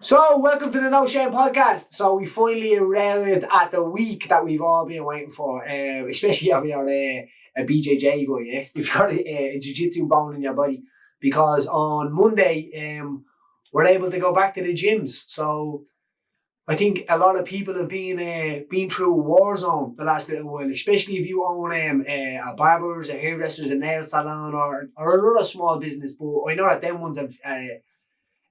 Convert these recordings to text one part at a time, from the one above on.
So, welcome to the No Shame Podcast. So, we finally arrived at the week that we've all been waiting for, especially if you're a BJJ guy, yeah? You've got a jiu-jitsu bone in your body. Because on Monday, we're able to go back to the gyms. So, I think a lot of people have been through a war zone the last little while, especially if you own a barber's, a hairdresser's, a nail salon, or another small business. But I know that them ones have...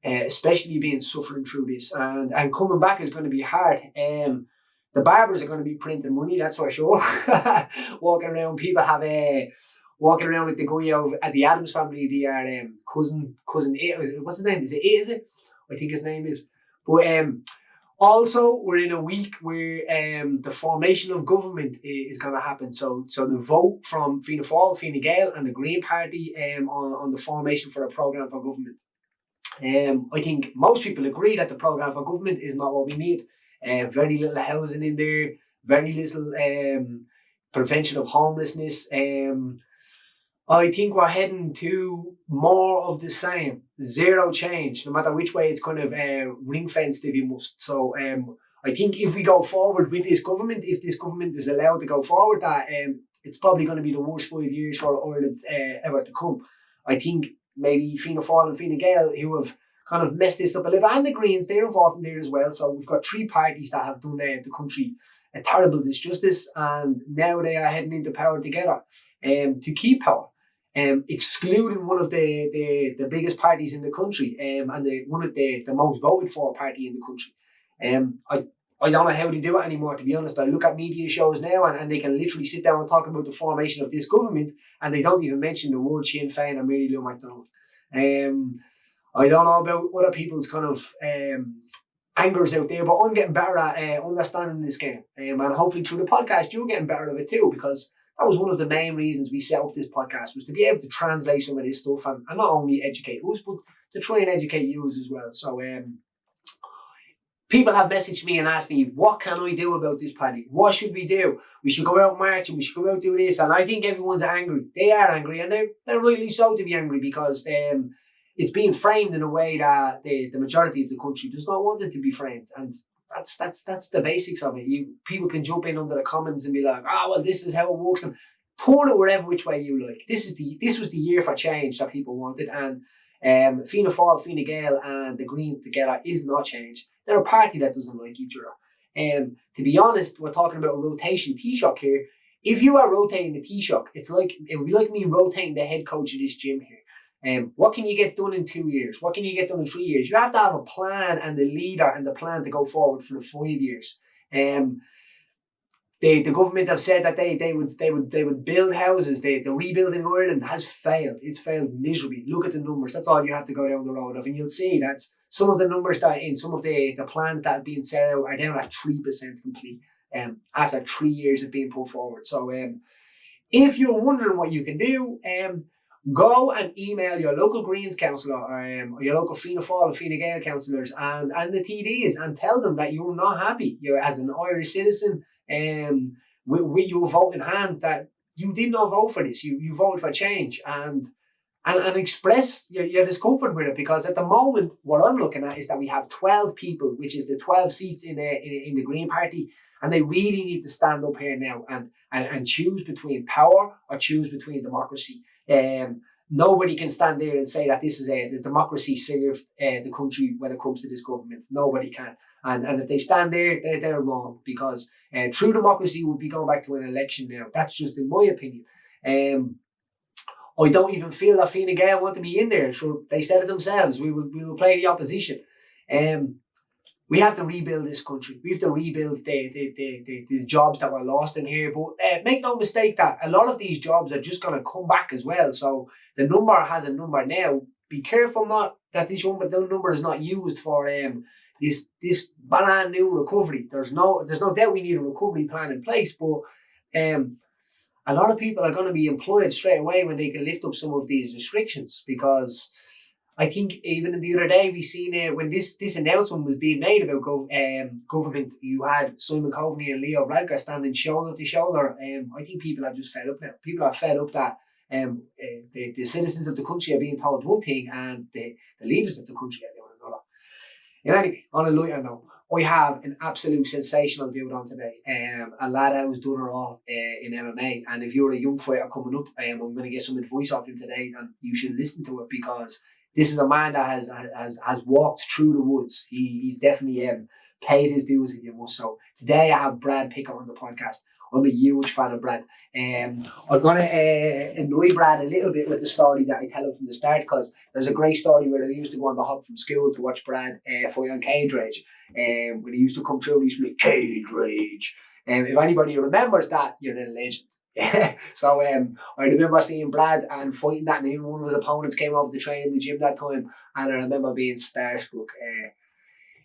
especially being suffering through this and coming back is going to be hard. The barbers are going to be printing money, that's for sure. Walking around, people have walking around with the guy out at the Adams family, the cousin, what's his name? Is it? I think his name is. But also, we're in a week where the formation of government is going to happen. So the vote from Fianna Fáil, Fine Gael, and the Green Party on the formation for a programme for government. I think most people agree that the programme for government is not what we need. Very little housing in there, very little prevention of homelessness. I think we're heading to more of the same, zero change, no matter which way it's kind of ring fenced if you must. So I think if we go forward with this government, if this government is allowed to go forward, that it's probably going to be the worst 5 years for Ireland ever to come. I think maybe Fianna Fáil and Fine Gael, who have kind of messed this up a little, and the Greens, they're involved in there as well. So we've got three parties that have done the country a terrible disjustice, and now they are heading into power together to keep power, excluding one of the biggest parties in the country and one of the most voted for party in the country. I don't know how they do it anymore, to be honest. I look at media shows now and they can literally sit down and talk about the formation of this government and they don't even mention the word Sinn Féin or Mary Lou McDonald. I don't know about other people's kind of angers out there, but I'm getting better at understanding this game. And hopefully through the podcast, you're getting better at it too, because that was one of the main reasons we set up this podcast, was to be able to translate some of this stuff and not only educate us, but to try and educate you as well. So, people have messaged me and asked me, what can I do about this, Paddy? What should we do? We should go out marching, we should go out do this. And I think everyone's angry. They are angry, and they're rightly so to be angry, because it's being framed in a way that the majority of the country does not want it to be framed. And that's the basics of it. People can jump in under the comments and be like, well, this is how it works, and turn it wherever which way you like. This was the year for change that people wanted, and Fianna Fáil, Fine Gael and the Greens together is not change. They're a party that doesn't like each other. To be honest, we're talking about a rotation Taoiseach here. If you are rotating the Taoiseach, it would be like me rotating the head coach of this gym here. What can you get done in 2 years? What can you get done in 3 years? You have to have a plan and the leader and the plan to go forward for the 5 years. The government have said that they would build houses. The rebuilding in Ireland has failed. It's failed miserably. Look at the numbers. That's all you have to go down the road of, and you'll see that's some of the numbers that in some of the plans that have been set out are down at 3% complete. After 3 years of being put forward. So if you're wondering what you can do, go and email your local Greens councillor or your local Fianna Fáil or Fine Gael councillors and the TDs and tell them that you're not happy. You're, as an Irish citizen, with your vote in hand, that you did not vote for this. You voted for change and express your discomfort with it, because at the moment what I'm looking at is that we have 12 people, which is the 12 seats in the Green Party, and they really need to stand up here now and choose between power or choose between democracy. Nobody can stand there and say that this is the democracy served the country when it comes to this government. Nobody can. And if they stand there, they're wrong, because true democracy would be going back to an election now. That's just in my opinion. I don't even feel that Fine Gael want to be in there. Sure, they said it themselves. We will play the opposition. We have to rebuild this country. We have to rebuild the jobs that were lost in here. But make no mistake that a lot of these jobs are just going to come back as well. So the number has a number now. Be careful not that the number is not used for this brand new recovery. There's no doubt we need a recovery plan in place, but a lot of people are going to be employed straight away when they can lift up some of these restrictions, because I think even in the other day we seen when this announcement was being made about government, you had Simon Coveney and Leo Varadkar standing shoulder to shoulder. I think people are just fed up now. People are fed up that the citizens of the country are being told one thing and the leaders of the country are doing another. And anyway, on a lighter note, I have an absolute sensational dude on today. A lad who's done it all in MMA. And if you're a young fighter coming up, I'm going to get some advice off him today, and you should listen to it because this is a man that has walked through the woods. He's definitely paid his dues, if you must. So today I have Brad Pickett on the podcast. I'm a huge fan of Brad. I'm going to annoy Brad a little bit with the story that I tell him from the start, because there's a great story where I used to go on the hop from school to watch Brad fight on Cage Rage. When he used to come through, he used to be like, Cage Rage. If anybody remembers that, you're a legend. So I remember seeing Brad and fighting that, and even one of his opponents came over to train in the gym that time, and I remember being starstruck.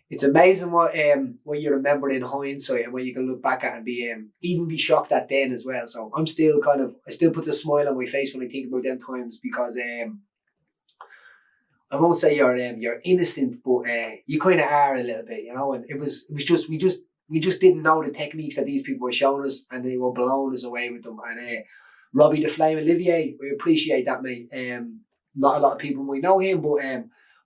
It's amazing what you remember in hindsight and what you can look back at and be even be shocked at then as well. So I'm still I still put a smile on my face when I think about them times, because I won't say you're innocent, but you kind of are a little bit, you know. And it was just we just didn't know the techniques that these people were showing us, and they were blowing us away with them. And Robbie the Flame Olivier, we appreciate that, mate. Not a lot of people might know him, but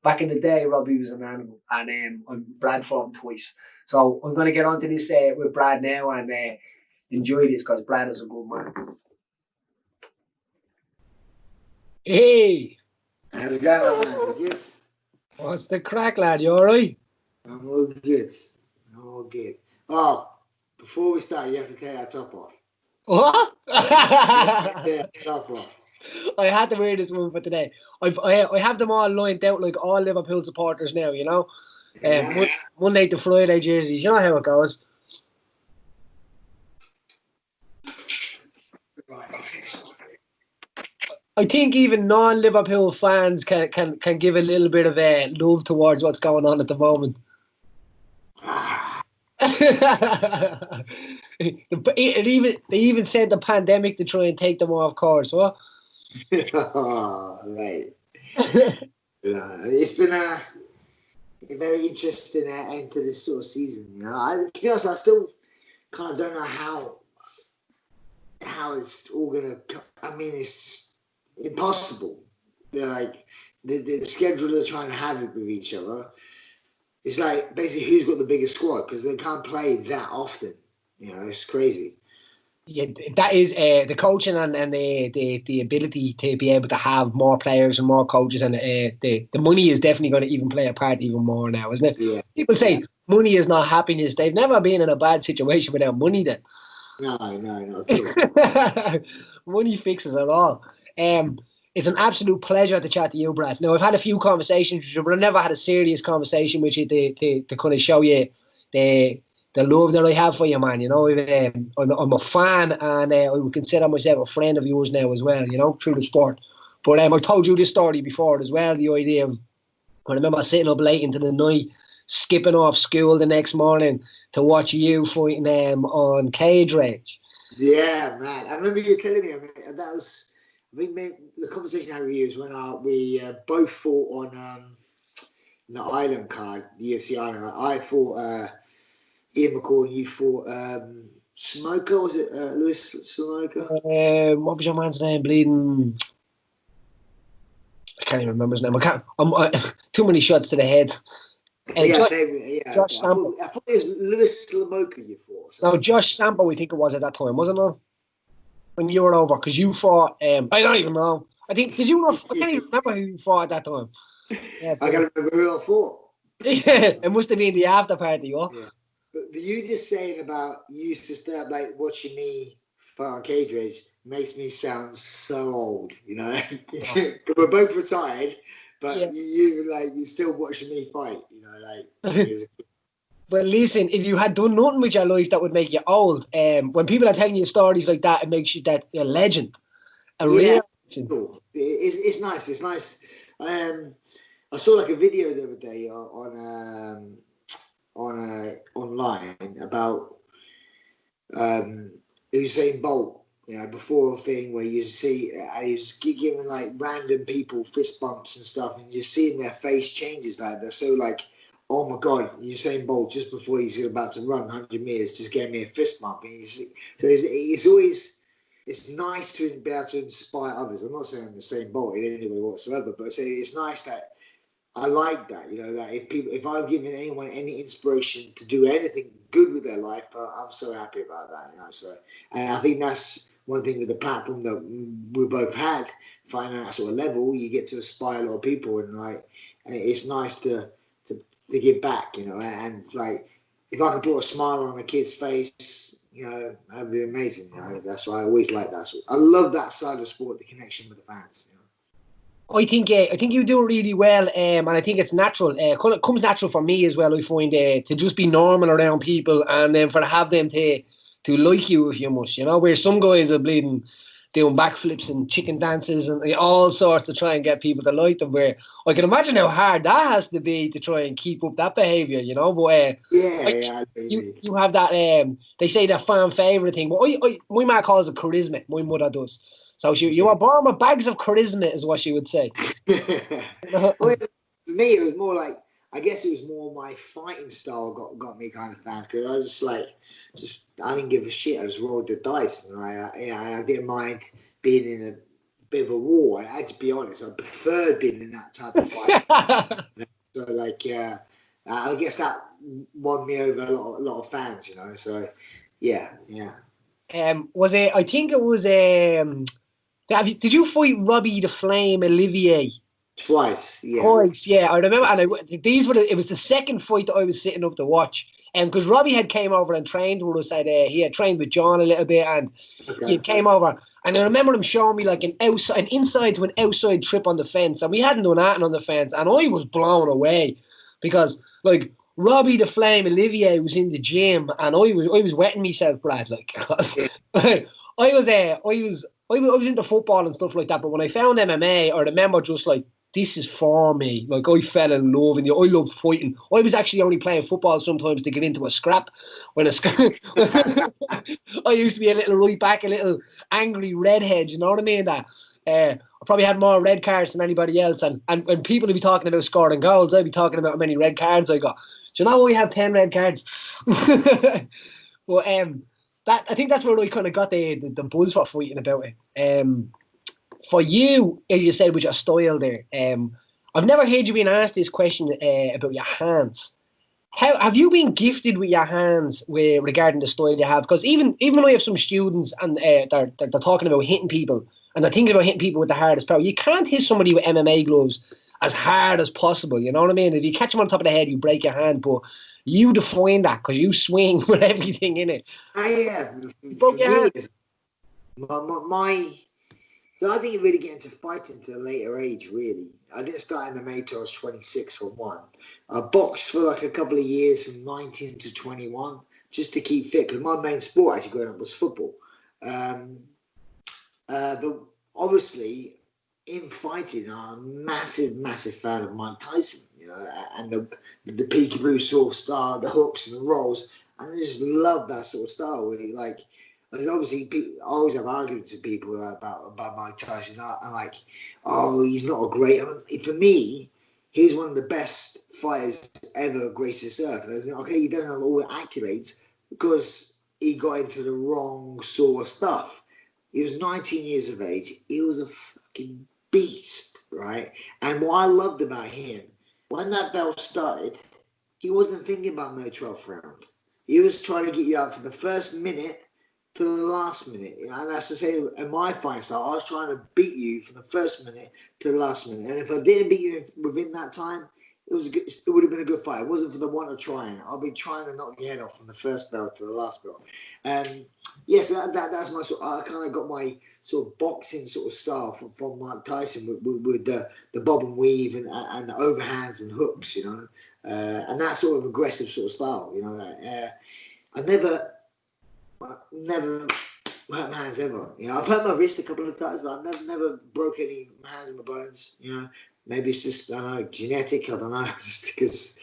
back in the day, Robbie was an animal, and Brad fought him twice. So I'm going to get onto this with Brad now and enjoy this, because Brad is a good man. Hey! How's it going, man? Good? What's the crack, lad? You alright? I'm all good. I'm all good. Oh, before we start, you have to take that top off. What? Yeah, top off. I had to wear this one for today. I have them all lined out like all Liverpool supporters now, you know? Monday to Friday jerseys. You know how it goes. I think even non-Liverpool fans can give a little bit of love towards what's going on at the moment. They even said the pandemic to try and take them off course, huh? Oh, right. It's been a very interesting end to this sort of season. You know, to be honest, I still kind of don't know how it's all gonna. I mean, it's impossible. They're like the schedule they're trying to have it with each other. It's like basically who's got the biggest squad, because they can't play that often. You know, it's crazy. Yeah, that is the coaching and the ability to be able to have more players and more coaches, and the money is definitely going to even play a part even more now, isn't it? Yeah. People say money is not happiness. They've never been in a bad situation without money then. No, not at all. Money fixes it all. It's an absolute pleasure to chat to you, Brad. Now, I've had a few conversations with you, but I've never had a serious conversation with you to kind of show you the love that I have for you, man. You know, I'm a fan, and I would consider myself a friend of yours now as well, you know, through the sport. But I told you this story before as well, the idea of, I remember sitting up late into the night, skipping off school the next morning to watch you fighting on Cage Rage. Yeah, man. I remember you telling me, that was, I think the conversation I had with you was when we both fought on the Island card, the UFC Island card. I fought Ian McCall, and you fought Smoker. Was it Lewis Smoker? What was your man's name? Bleeding. I can't even remember his name. I'm too many shots to the head. Josh Sample. I thought it was Lewis Smoker you fought. No, Josh Sample, we think it was at that time, wasn't it? When you were over, because you fought. I don't even know. I think did you not? I can't even remember who you fought at that time. Yeah, I can't remember who I fought. Yeah, it must have been the after party, huh? Yeah. But you just saying about you used to stay up like watching me fight on Cage Rage makes me sound so old, you know. We're both retired, but you're still watching me fight, you know, like. But listen, if you had done nothing with your life, that would make you old. When people are telling you stories like that, it makes you a legend, real legend. Cool. It's nice. It's nice. I saw like a video the other day on online about Usain Bolt, you know, before a thing where you see, and he was giving like random people fist bumps and stuff, and you're seeing their face changes, like they're so like, oh my god, Usain Bolt just before he's about to run 100 meters just gave me a fist bump. And it's always, it's nice to be able to inspire others. I'm not saying I'm the same Bolt in any way whatsoever, but it's nice that I like that, you know, that if I'm giving anyone any inspiration to do anything good with their life, I'm so happy about that, you know. So, and I think that's one thing with the platform that we both had, finding that sort of level, you get to inspire a lot of people, and it's nice to give back, you know, and like, if I can put a smile on a kid's face, you know, that'd be amazing, you know. That's why I always like that. I love that side of sport, the connection with the fans, you know. I think you do really well, and I think it's natural. It comes natural for me as well. I find to just be normal around people, and then for to have them to like you if you must, you know. Where some guys are bleeding, doing backflips and chicken dances and all sorts to try and get people to like them. Where I can imagine how hard that has to be to try and keep up that behaviour, you know. But Yeah, you have that. They say that fan favourite thing. But my mum calls it charisma. My mother does. So you are born with bags of charisma, is what she would say. Well, for me, it was more like, I guess it was more my fighting style got me kind of fans, because I was I didn't give a shit. I just rolled the dice, and I didn't mind being in a bit of a war. I had to be honest, I preferred being in that type of fight. So I guess that won me over a lot of fans, you know. So yeah. Was it? I think it was. Did you fight Robbie the Flame Olivier? Twice, yeah. Twice, yeah. I remember, and it was the second fight that I was sitting up to watch, and because Robbie had came over and trained with us, he had trained with John a little bit, and he came over, and I remember him showing me like an inside to an outside trip on the fence, and we hadn't done that on the fence, and I was blown away because like Robbie the Flame Olivier was in the gym, and I was wetting myself, Brad, like, cause I was into football and stuff like that, but when I found MMA, I remember just like, this is for me. Like, I fell in love, and I love fighting. I was actually only playing football sometimes to get into a scrap. I used to be a little right back, a little angry redhead, you know what I mean? That I probably had more red cards than anybody else, and when people would be talking about scoring goals, I'd be talking about how many red cards I got. Do you know I have 10 red cards? Well, I think that's where I kind of got the buzz for fighting about it. For you, as you said, with your style there, I've never heard you being asked this question about your hands. How have you been gifted with your hands regarding the style you have? Because even when I have some students and they're talking about hitting people and they're thinking about hitting people with the hardest power, you can't hit somebody with MMA gloves as hard as possible. You know what I mean? If you catch them on top of the head, you break your hand. But you define that because you swing with everything in it. You broke for your me, hand. it's my so I didn't really get into fighting to a later age, really. I didn't start MMA till I was 26 for one. I boxed for like a couple of years from 19 to 21 just to keep fit, because my main sport actually growing up was football. But obviously, in fighting, I'm a massive fan of Mike Tyson, you know, and the peekaboo sort of style, the hooks and the rolls. And I just love that sort of style, really. Like, obviously, I always have arguments with people about Mike Tyson. I'm like, oh, he's not a great. I mean, for me, he's one of the best fighters ever graced this earth. And I think, okay, he doesn't have all the accolades because he got into the wrong sort of stuff. He was 19 years of age. He was a fucking beast, right? And what I loved about him, when that bell started, he wasn't thinking about no 12th round. He was trying to get you out for the first minute to the last minute. And that's to say, in my fight style, I was trying to beat you from the first minute to the last minute. And if I didn't beat you within that time, it would have been a good fight. It wasn't for the want of trying. I'll be trying to knock your head off from the first bell to the last bell. Yes, that's my sort. I kind of got my sort of boxing sort of style from Mike Tyson with the bob and weave and the overhands and hooks, you know, and that sort of aggressive sort of style, you know. I never hurt my hands ever. You know, I've hurt my wrist a couple of times, but I've never broke any of my hands and my bones. You know, maybe it's just, I don't know, genetic. I don't know, just because.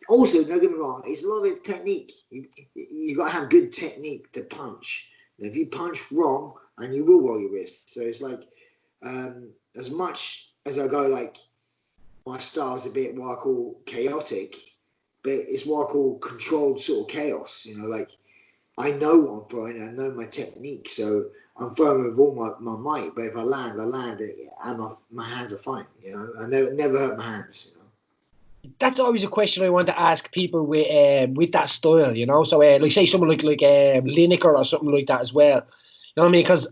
Also, don't get me wrong, it's a lot of it technique. You got to have good technique to punch. And if you punch wrong, and you will roll your wrist. So it's like, as much as I go, like, my style's a bit what I call chaotic, but it's what I call controlled sort of chaos. You know, like, I know what I'm throwing, and I know my technique, so I'm throwing with all my might. But if I land, and my hands are fine. You know, I never hurt my hands. You know. that's always a question I want to ask people with that style, you know. So, like say someone like Lineker or something like that as well. You know what I mean? Because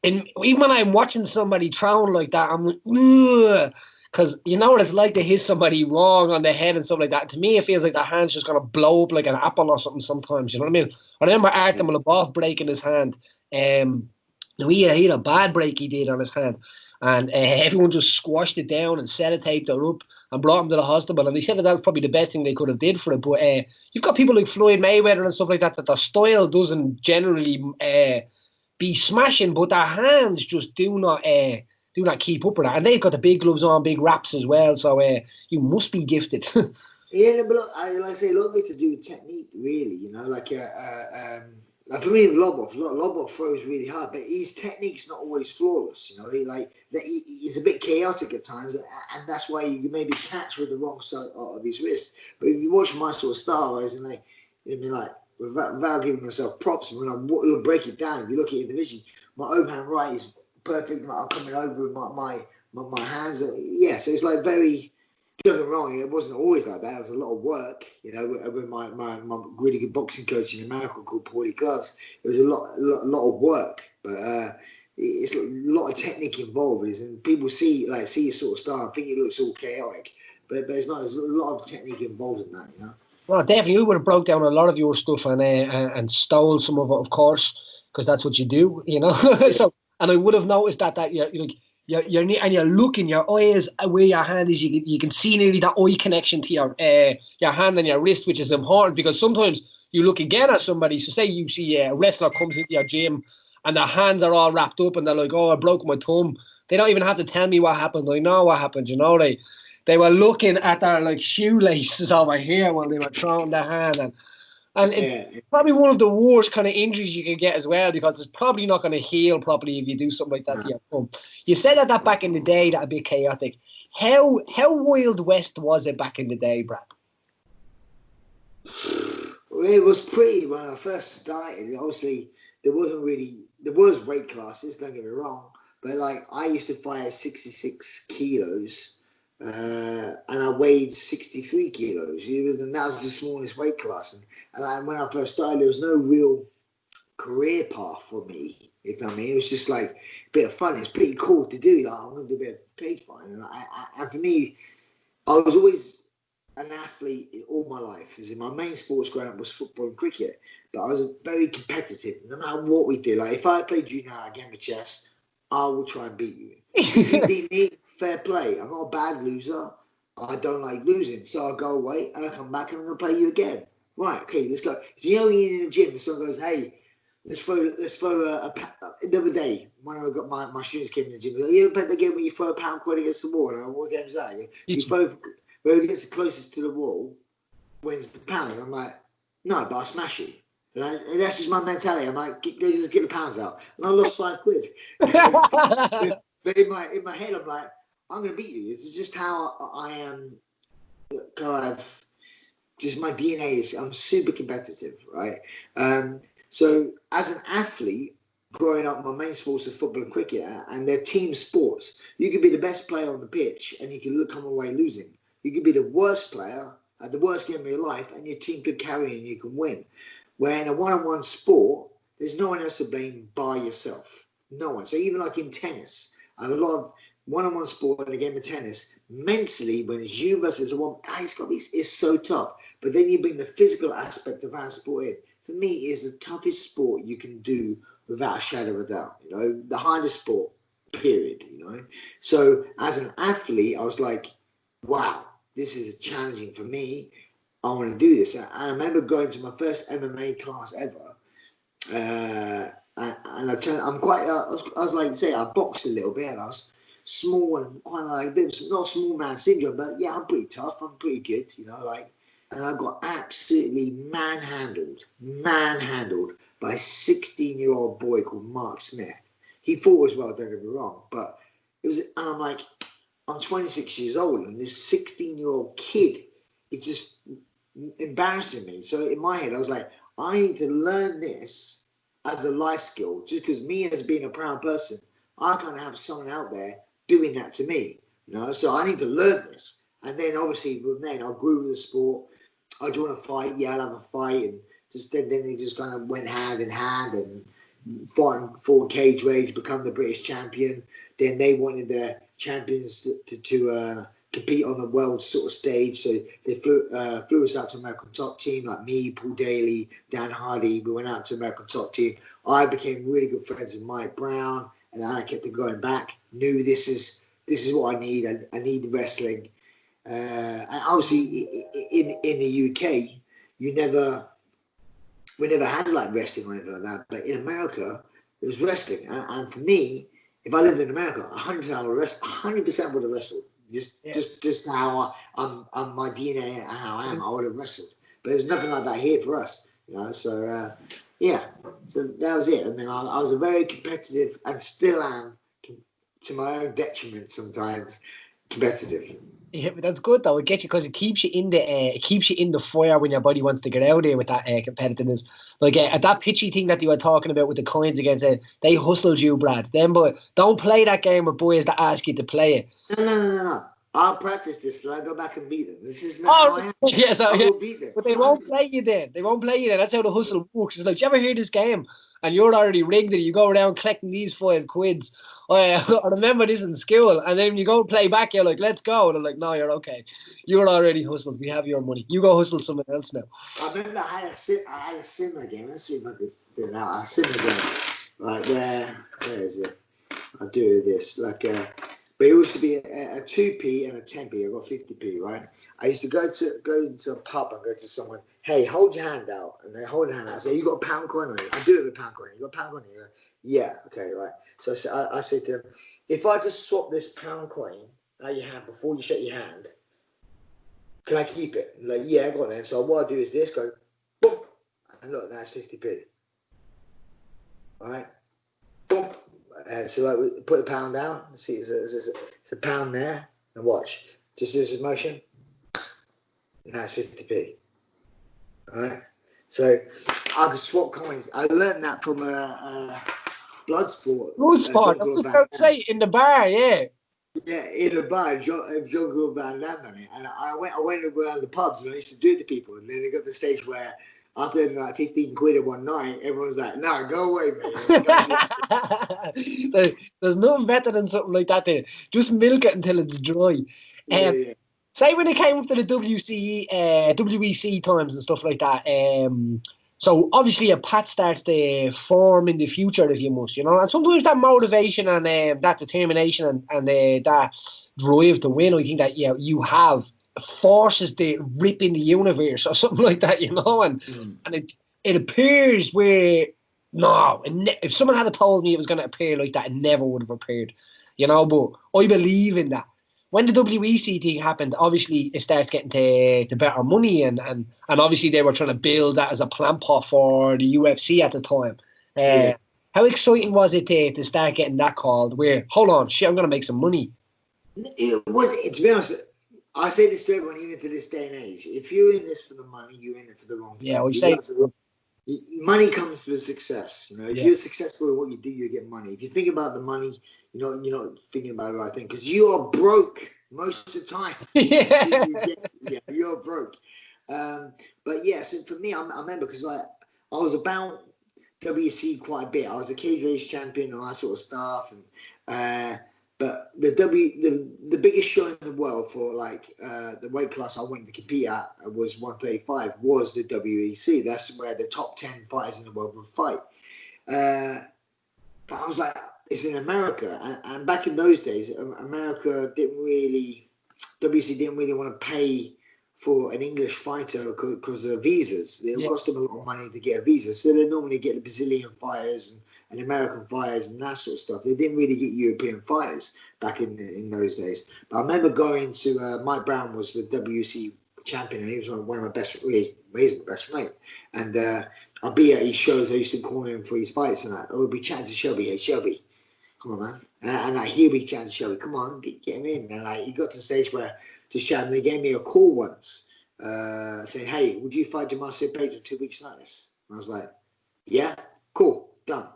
even when I'm watching somebody throwing like that, I'm like, because you know what it's like to hit somebody wrong on the head and stuff like that. To me, it feels like the hand's just gonna blow up like an apple or something. Sometimes, you know what I mean? I remember Artem Lobov breaking his hand. He had a bad break he did on his hand, and everyone just squashed it down and sellotaped it up and brought him to the hospital. And they said that was probably the best thing they could have did for it. But you've got people like Floyd Mayweather and stuff like that their style doesn't generally be smashing, but their hands just do not keep up with that. And they've got the big gloves on, big wraps as well. So you must be gifted. Yeah, but look, like I say, a lot of it to do with technique, really. You know, like for me, Lobov throws really hard, but his technique's not always flawless. You know, he's a bit chaotic at times, and that's why you maybe catch with the wrong side of his wrist. But if you watch my sort of style, and like, you know, like without giving myself props, when I break it down, if you look at it in the vision, my overhand right is perfect. I'm coming over with my hands. Yeah, so it's like very. Don't get me wrong, it wasn't always like that. It was a lot of work, you know. With my really good boxing coach in America called Paddy Gloves, it was a lot of work, but it's a lot of technique involved. And people see your sort of style and think it looks all chaotic, but it's not. There's a lot of technique involved in that, you know. Well, definitely, you would have broke down a lot of your stuff and stole some of it, of course, because that's what you do, you know. Yeah. So, and I would have noticed that you're like you're looking, your eyes where your hand is. You can see nearly that eye connection to your hand and your wrist, which is important because sometimes you look again at somebody. So, say you see a wrestler comes into your gym and their hands are all wrapped up and they're like, "Oh, I broke my thumb." They don't even have to tell me what happened. I know what happened. You know, they were looking at their like shoelaces over here while they were throwing their hand, and it's probably one of the worst kind of injuries you can get as well because it's probably not going to heal properly if you do something like that to your thumb. You said that back in the day that a bit chaotic. How Wild West was it back in the day, Brad? Well, it was pretty when I first started. Obviously, there was weight classes. Don't get me wrong, but like I used to fight at 66 kilos, and I weighed 63 kilos. And that was the smallest weight class. And when I first started, there was no real career path for me. If I mean, it was just like a bit of fun. It's pretty cool to do. Like I'm gonna do a bit of cage fighting, and for me, I was always an athlete all my life. As in my main sports growing up was football and cricket, but I was very competitive. No matter what we did, like if I played you now a game of chess, I will try and beat you. If you beat me, fair play. I'm not a bad loser. I don't like losing, so I go away and I come back and I'm gonna play you again. Right, okay, let's go. So you know when you're in the gym and someone goes, "Hey, let's throw the other day when I got my students came in the gym, like, you ever played the game where you throw a pound quid against the wall? And what game is that? You throw whoever gets the closest to the wall wins the pound. I'm like, no, but I smash you. And that's just my mentality. I'm like, get the pounds out. And I lost 5 quid. But in my head, I'm like, I'm going to beat you. It's just how I am. Kind of, just my DNA is, I'm super competitive, right? So as an athlete, growing up, my main sports are football and cricket, and they're team sports. You could be the best player on the pitch, and you can come away losing. You could be the worst player at the worst game of your life, and your team could carry and you can win. Where in a one-on-one sport, there's no one else to blame by yourself. No one. So even like in tennis, and a lot of one-on-one sport in a game of tennis, mentally, when it's you versus a one, it's so tough. But then you bring the physical aspect of our sport in. For me, it's the toughest sport you can do without a shadow of a doubt. You know, the hardest sport, period. You know, so as an athlete, I was like, wow, this is challenging for me. I want to do this. And I remember going to my first MMA class ever. And I'm quite, I was like, say, I boxed a little bit and I was small and quite like a bit of, not small man syndrome, but yeah, I'm pretty tough. I'm pretty good, you know, like, and I got absolutely manhandled by a 16-year-old boy called Mark Smith. He fought as well, don't get me wrong, but it was, and I'm like, I'm 26 years old and this 16-year-old kid is just embarrassing me. So in my head, I was like, I need to learn this as a life skill, just because me as being a proud person, I can't have someone out there doing that to me, you know. So I need to learn this, And then obviously with men, I grew with the sport. I do want to fight. Yeah, I'll have a fight, and just then they just kind of went hand in hand and fought for cage rage, become the British champion. Then they wanted their champions to compete on the world sort of stage, so they flew us out to American top team, like me, Paul Daly, Dan Hardy. We went out to American top team. I became really good friends with Mike Brown, and then I kept on going back. Knew this is what I need. I need wrestling. And obviously, in the UK, we never had like wrestling or anything like that. But in America, there was wrestling, and for me, if I lived in America, 100% would have wrestled. Just how I'm my DNA and how I am, I would have wrestled. But there's nothing like that here for us, you know. So yeah, so that was it. I mean, I was a very competitive, and still am, to my own detriment sometimes, competitive. Yeah, but that's good though. It gets you because it keeps you in the fire when your body wants to get out there with that competitiveness. Like at that pitchy thing that you were talking about with the coins against it, they hustled you, Brad. Then, but don't play that game with boys that ask you to play it. No. I'll practice this till I go back and beat them. This is not how I am. Yeah, so, I will beat them. But they won't play you then. They won't play you then. That's how the hustle works. It's like, do you ever hear this game? And you're already rigged it. You go around collecting these 5 quids. I remember this in school. And then you go play back, you're like, let's go. And I'm like, no, you're okay. You're already hustled. We have your money. You go hustle someone else now. I remember I had a similar game. Let's see if I can do it now. A similar game. Right, where is it? I'll do this. Like, but it used to be a 2p and a 10p. I got 50p, right? I used to go into a pub and go to someone, hey, hold your hand out. And they hold your hand out. I say, you got a pound coin on you? I do it with a pound coin. You got a pound coin on you? Yeah, okay, right. So I say to them, if I just swap this pound coin out your hand before you shake your hand, can I keep it? And like, yeah, I got it. So what I do is this, go, boom, and look, that's 50p. Right? Boom. So like, we put the pound down. See, it's a pound there, and watch. Just this motion. And that's 50p. Right? So I could swap coins. I learned that from a blood sport. Blood sport. I was just about to say, in the bar, yeah. Yeah, in the bar, Jean-Claude Van Damme on it. And I went around the pubs and I used to do it to people. And then it got to the stage where after like 15 quid in one night, everyone's like, no, go away, man. There's nothing better than something like that there. Just milk it until it's dry. Yeah. Say when it came up to the WEC times and stuff like that, so obviously a pat starts to form in the future if you must, you know, and sometimes that motivation and that determination and that drive to win, I think that you have forces to rip in the universe or something like that, you know, and it appears where if someone had told me it was going to appear like that, it never would have appeared, you know, but I believe in that. When the WEC thing happened, obviously it starts getting to better money and obviously they were trying to build that as a plant pot for the UFC at the time. How exciting was it to start getting that called where, hold on, shit, I'm going to make some money? It was, to be honest, I say this to everyone, even to this day and age, if you're in this for the money, you're in it for the wrong thing. Yeah, we say money comes with success. You know, if you're successful in what you do, you get money. If you think about the money, you're not thinking about the right thing because you are broke most of the time. You're broke. But yeah, so for me, I remember because I was about WC quite a bit. I was a cage rage champion and all that sort of stuff, and but the biggest show in the world for like the weight class I wanted to compete at was 135. Was the WEC. That's where the top 10 fighters in the world would fight. But I was like, it's in America, and back in those days, America WC didn't really want to pay for an English fighter because of visas. It cost them a lot of money to get a visa, so they normally get the Brazilian fighters and American fighters and that sort of stuff. They didn't really get European fighters back in those days. But I remember going to Mike Brown was the WC champion, and he was one of my best. He's my best mate, and I'll be at his shows. I used to call him for his fights, and I would be chatting to Shelby. Hey, Shelby, come on, man. And he'll be chatting to Shelby. Come on, get him in. And he got to the stage where to shout, and they gave me a call once saying, hey, would you fight Jamal Page in 2 weeks' notice? And I was like, yeah, cool, done.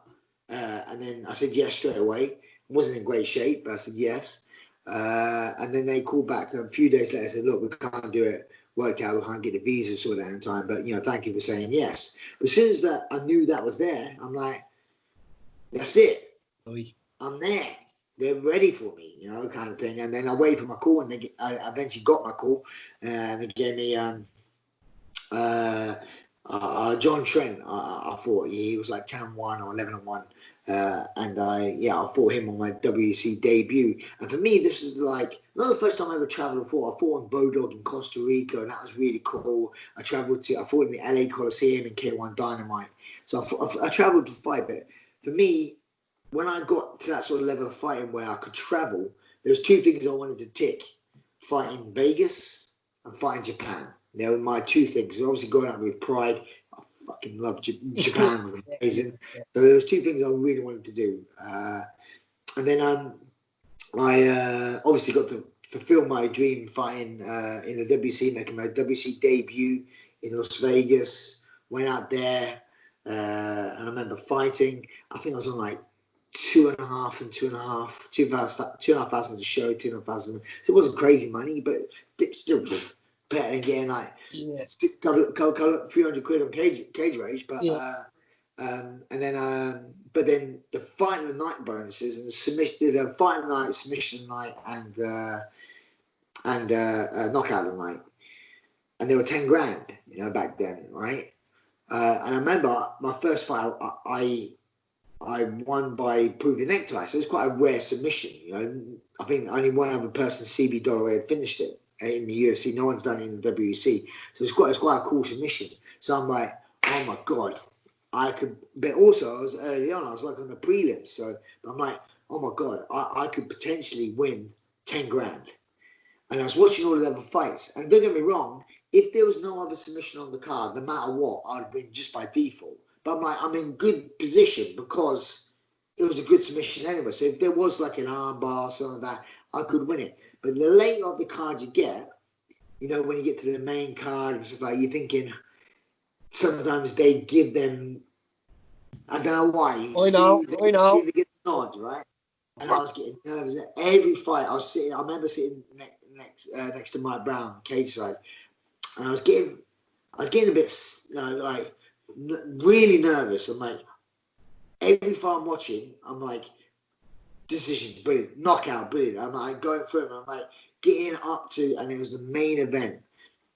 And then I said yes straight away. I wasn't in great shape, but I said yes. And then they called back a few days later and said, look, we can't do it. Worked out, we can't get the visa sorted out in time. But, thank you for saying yes. But as soon as I knew that was there, I'm like, that's it. Oi. I'm there. They're ready for me, kind of thing. And then I waited for my call, and I eventually got my call. And they gave me John Trent. I fought. He was like 10-1 or 11-1. And I fought him on my WC debut. And for me, this is like not the first time I ever traveled before. I fought on Bodog in Costa Rica, and that was really cool. I fought in the LA Coliseum in K1 Dynamite. So I traveled to fight. But for me, when I got to that sort of level of fighting where I could travel, there was two things I wanted to tick: fighting Vegas and fighting Japan. They were my two things. Obviously, going out with pride. I fucking love Japan. Was amazing. So there was two things I really wanted to do. And then I obviously got to fulfill my dream fighting in the WC, making my WC debut in Las Vegas. Went out there, and I remember fighting. I think I was on like 2,500 to show, 2,500. So it wasn't crazy money, but still better than getting like couple 300 quid on cage rage. But but then the fight of the night bonuses and the submission, the fight of the night, submission night, and knockout of the night, and they were 10 grand, back then, right? And I remember my first fight, I won by proving necktie, so it was quite a rare submission. I think only one other person, CB Dollaway, had finished it in the UFC. No one's done it in the WEC, so it's quite a cool submission. So I'm like, oh my god, I could. But also, I was early on. I was like on the prelims, so I'm like, oh my god, I could potentially win 10 grand. And I was watching all the other fights, and don't get me wrong, if there was no other submission on the card, no matter what, I'd win just by default. But I'm like, I'm in good position because it was a good submission anyway. So if there was like an armbar or something like that, I could win it. But the later of the card you get, when you get to the main card and stuff like, you're thinking sometimes they give them, I don't know why. I know. They get the nod, right? And I was getting nervous. Every fight I remember sitting next to Mike Brown, cage side, and I was getting a bit really nervous. I'm like, every fight I'm watching, I'm like, decision, brilliant, knockout, brilliant. I'm like going through it, I'm like getting up to, and it was the main event.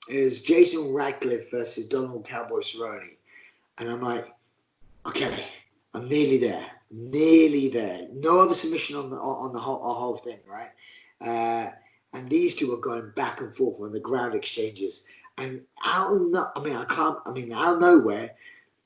It was Jason Radcliffe versus Donald Cowboy Cerrone, and I'm like, okay, I'm nearly there. No other submission on the whole thing, right? And these two are going back and forth on the ground exchanges. And out of nowhere,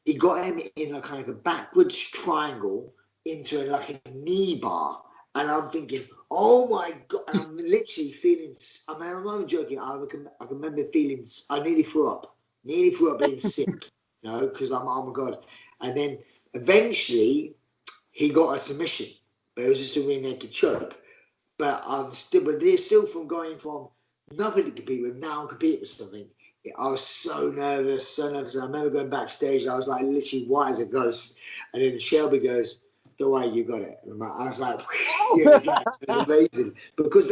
he got him in a kind of a backwards triangle into a knee bar. And I'm thinking, oh my God. And I'm literally feeling, I'm not even joking. I can remember feeling, I nearly threw up being sick, because I'm, oh my God. And then eventually he got a submission, but it was just a rear naked choke. But they're still from going from nothing to compete with, now I'm competing with something. I was so nervous. I remember going backstage, I was like literally white as a ghost. And then Shelby goes, don't worry, you got it. And I was like, it was amazing. Because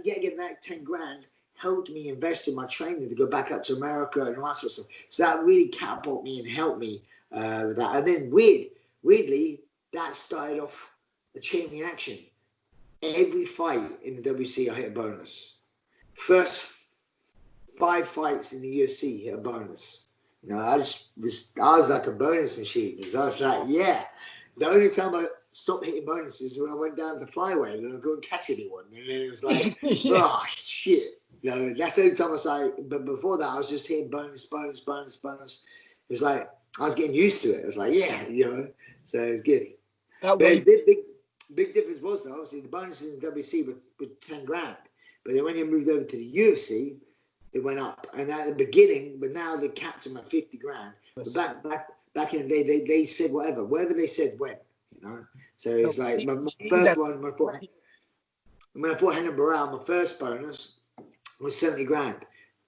getting that 10 grand helped me invest in my training to go back out to America and all that sort of stuff. So that really catapulted me and helped me with that. And then weirdly, that started off a chain reaction. Every fight in the WC, I hit a bonus. First 5 fights in the UFC, hit a bonus. I was like a bonus machine. So I was like, yeah. The only time I stopped hitting bonuses is when I went down to flyweight and I couldn't catch anyone. And then it was like, oh shit. That's the only time I was like, but before that, I was just hitting bonus. It was like, I was getting used to it. It was like, yeah, so it was good. But big difference was though, obviously the bonuses in WC were 10 grand. But then when you moved over to the UFC, it went up. And at the beginning, but now they capped them at 50 grand. But back in the day, they said whatever they said went, So it's like my first one, when I fought Henry Barral, my first bonus was 70 grand.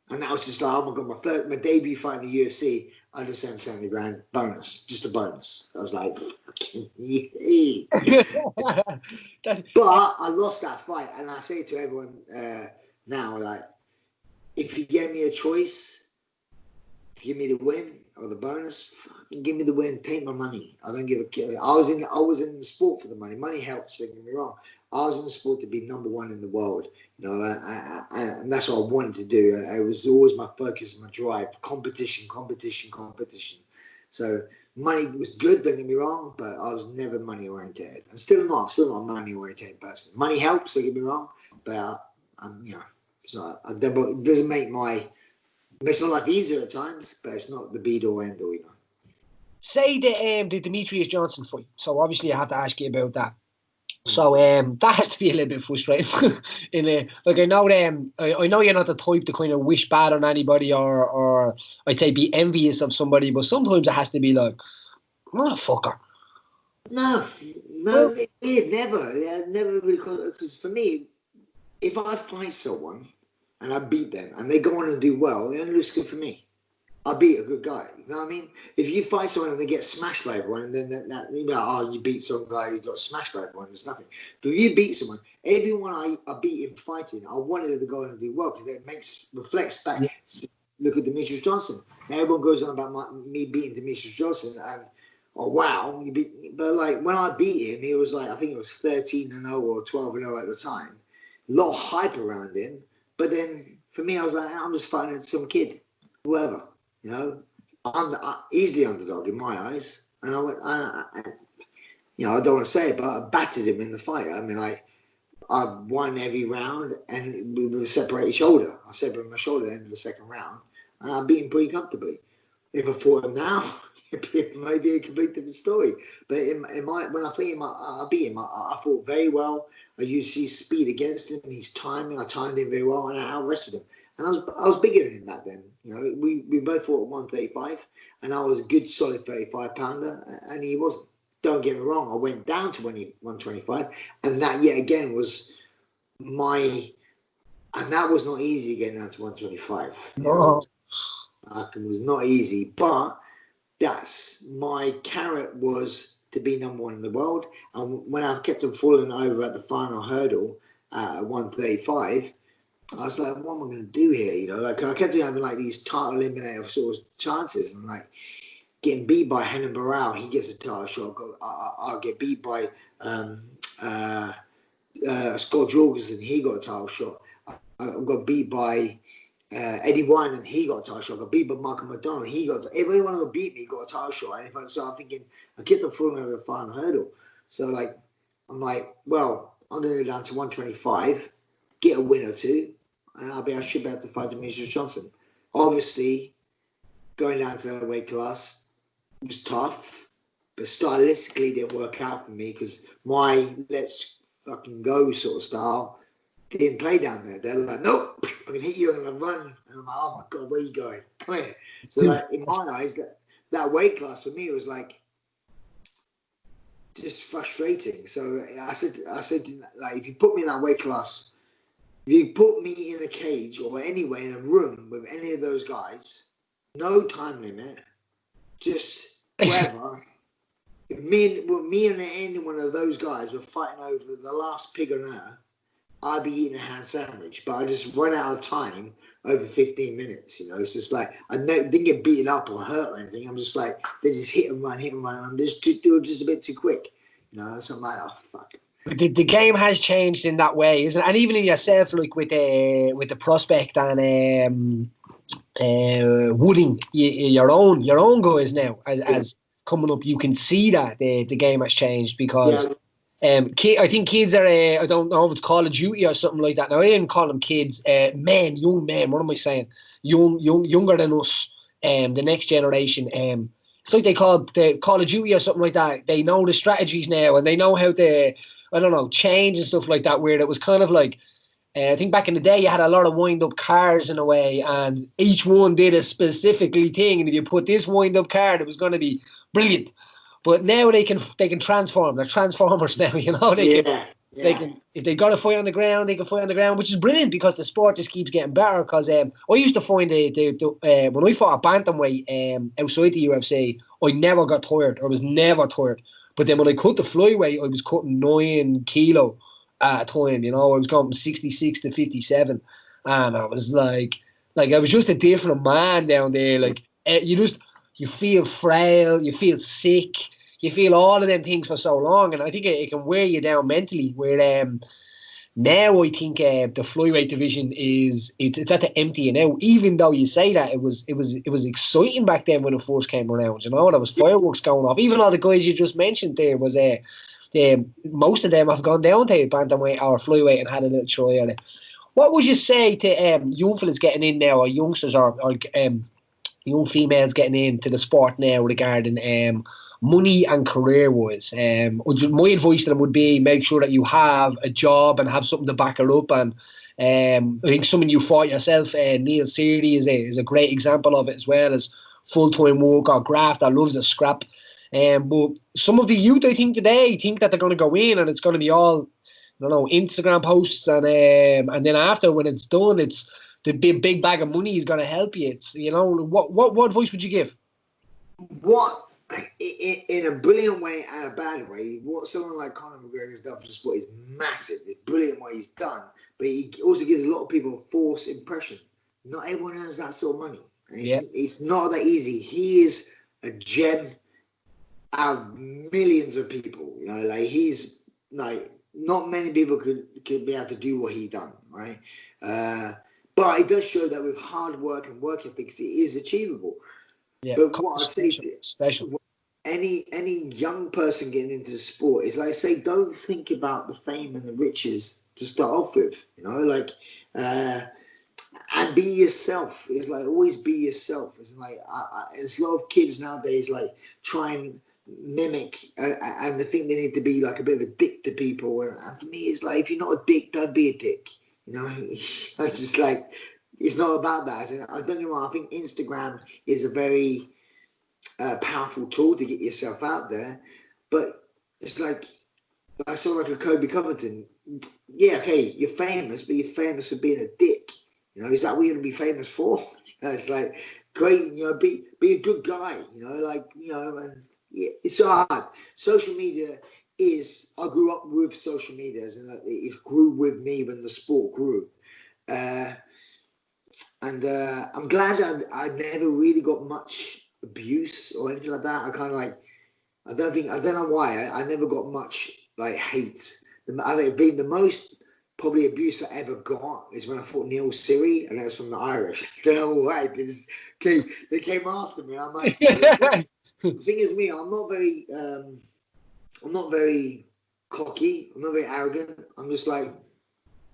And that was just like, oh my God, my debut fight in the UFC. I just sent 70 grand bonus, just a bonus. I was like, fucking yeah. But I lost that fight, and I say to everyone now, like, if you gave me a choice, give me the win or the bonus, fucking give me the win. Take my money. I don't give a care. I was in the sport for the money. Money helps. Don't get me wrong. I was in the sport to be number one in the world. You know, and that's what I wanted to do. And it was always my focus and my drive. Competition. So money was good. Don't get me wrong, but I was never money oriented, and still not a money oriented person. Money helps. Don't get me wrong, but you know, it's not. It doesn't make my. It makes my life easier at times, but it's not the be all end all, you know. Say the Demetrius Johnson fight. So obviously I have to ask you about that. So that has to be a little bit frustrating. Like I know I know you're not the type to kind of wish bad on anybody or I'd say be envious of somebody, but sometimes it has to be like, motherfucker. No, never. Yeah, never, because for me, if I fight someone and I beat them and they go on and do well, it only looks good for me. I beat a good guy. You know what I mean? If you fight someone and they get smashed by everyone, and then you know, oh, you beat some guy who got smashed by everyone, it's nothing. But if you beat someone, everyone I beat in fighting, I wanted them to go on and do well because it reflects back. Yeah. Look at Demetrius Johnson. Now everyone goes on about me beating Demetrius Johnson, and oh wow, you beat. But like when I beat him, he was like, I think it was 13-0 or 12-0 at the time. A lot of hype around him. But then for me, I was like, I'm just fighting some kid, whoever. You know, he's the underdog in my eyes, and I went. You know, I don't want to say it, but I battered him in the fight. I mean, I won every round, and we were separated shoulder. I separated my shoulder at the end of the second round, and I beat him pretty comfortably. If I fought him now, it may be a complete different story. But when I beat him, I beat him. I fought very well. I used his speed against him, his timing. I timed him very well, and I out-wrestled him. And I was bigger than him back then. You know, we both fought at 135, and I was a good solid 35-pounder, and he wasn't. Don't get me wrong, I went down to 125, and that yet again was and that was not easy getting down to 125. No. It was not easy, but that's my carrot was to be number one in the world. And when I kept on falling over at the final hurdle at 135, I was like, what am I going to do here? You know, like I kept having like these title eliminator sort of chances, and like getting beat by Henan Barrow, he gets a title shot. I'll get beat by Scott Jorgensen, he got a title shot. I got beat by Eddie Wine, and he got a title shot. I got beat by Michael McDonald, everyone who beat me got a title shot. And so I'm thinking, I kept on falling over the final hurdle. So like, I'm like, well, I'm going to go down to 125, get a win or two, and I should be able to fight Demetrius Johnson. Obviously, going down to that weight class was tough, but stylistically didn't work out for me because my let's fucking go sort of style didn't play down there. They're like, nope, I'm going to hit you and I'm going to run. And I'm like, oh my God, where are you going? Come here. So like, in my eyes, that weight class for me was like, just frustrating. So I said, like, if you put me in that weight class, if you put me in a cage or anywhere in a room with any of those guys, no time limit, just whatever. If me and any one of those guys were fighting over the last pig on earth, I'd be eating a ham sandwich. But I just run out of time over 15 minutes. You know, it's just like I didn't get beaten up or hurt or anything. I'm just like they just hit and run, and I'm just a bit too quick. You know, so I'm like, oh fuck. The game has changed in that way, isn't it? And even in yourself, like with the prospect and wooding your own guys now as coming up, you can see that the game has changed because I think kids are I don't know if it's Call of Duty or something like that. Now I didn't call them kids, young men. What am I saying? Younger than us, the next generation. It's like they call the Call of Duty or something like that. They know the strategies now and they know how to, I don't know, change and stuff like that. Where it was kind of like, I think back in the day you had a lot of wind-up cars in a way, and each one did a specifically thing. And if you put this wind-up card, it was going to be brilliant. But now they can transform. They're transformers now, you know. They can, if they got to fight on the ground, they can fight on the ground, which is brilliant because the sport just keeps getting better. Because I used to find when I fought a bantamweight outside the UFC, I never got tired. I was never tired. But then when I cut the flyweight, I was cutting 9 kilo at a time. You know, I was going from 66 to 57, and I was like I was just a different man down there. Like you feel frail, you feel sick. You feel all of them things for so long, and I think it can wear you down mentally. Where now I think the flyweight division it's at the emptying out. Even though you say that, it was exciting back then when it first came around. You know, there was fireworks going off. Even all the guys you just mentioned there was most of them have gone down to bantamweight or flyweight and had a little try at it. What would you say to young fellas getting in now, or youngsters, or young females getting into the sport now regarding money and career-wise? My advice to them would be make sure that you have a job and have something to back it up. And I think someone you fought yourself, Neil Seardy, is a great example of it, as well as full-time work or graft that loves a scrap. But some of the youth, I think, today think that they're going to go in and it's going to be all, I don't know, Instagram posts, and then after, when it's done, it's the big bag of money is going to help you. It's, you know, what advice would you give? What, in a brilliant way and a bad way, what someone like Conor McGregor's done for the sport is massive. It's brilliant what he's done, but he also gives a lot of people a false impression. Not everyone earns that sort of money, and it's not that easy. He is a gem out of millions of people. You know, like, he's like, not many people could be able to do what he done, right? But it does show that with hard work and work ethics, it is achievable. Yeah, but what I'd say to any young person getting into the sport is, like I say, don't think about the fame and the riches to start off with. You know, like, and be yourself. It's like, always be yourself. It's like, there's a lot of kids nowadays like try and mimic, and they think they need to be like a bit of a dick to people. And for me, it's like, if you're not a dick, don't be a dick. You know, it's just like, it's not about that. And I don't get me wrong, I think Instagram is a very powerful tool to get yourself out there, but it's like, I saw like a Kobe Covington. Yeah, okay, you're famous, but you're famous for being a dick. You know, is that what you're gonna be famous for? You know, it's like, great, you know, be a good guy. You know, like, you know, and yeah, it's hard. Social media is. I grew up with social media, and it grew with me when the sport grew. And I'm glad I never really got much abuse or anything like that. I kind of like, I don't know why, I never got much like hate. I think the most probably abuse I ever got is when I fought Neil Seardy, and that was from the Irish. I don't know why. They came after me. I'm like, the thing is, me, I'm not very cocky. I'm not very arrogant. I'm just like,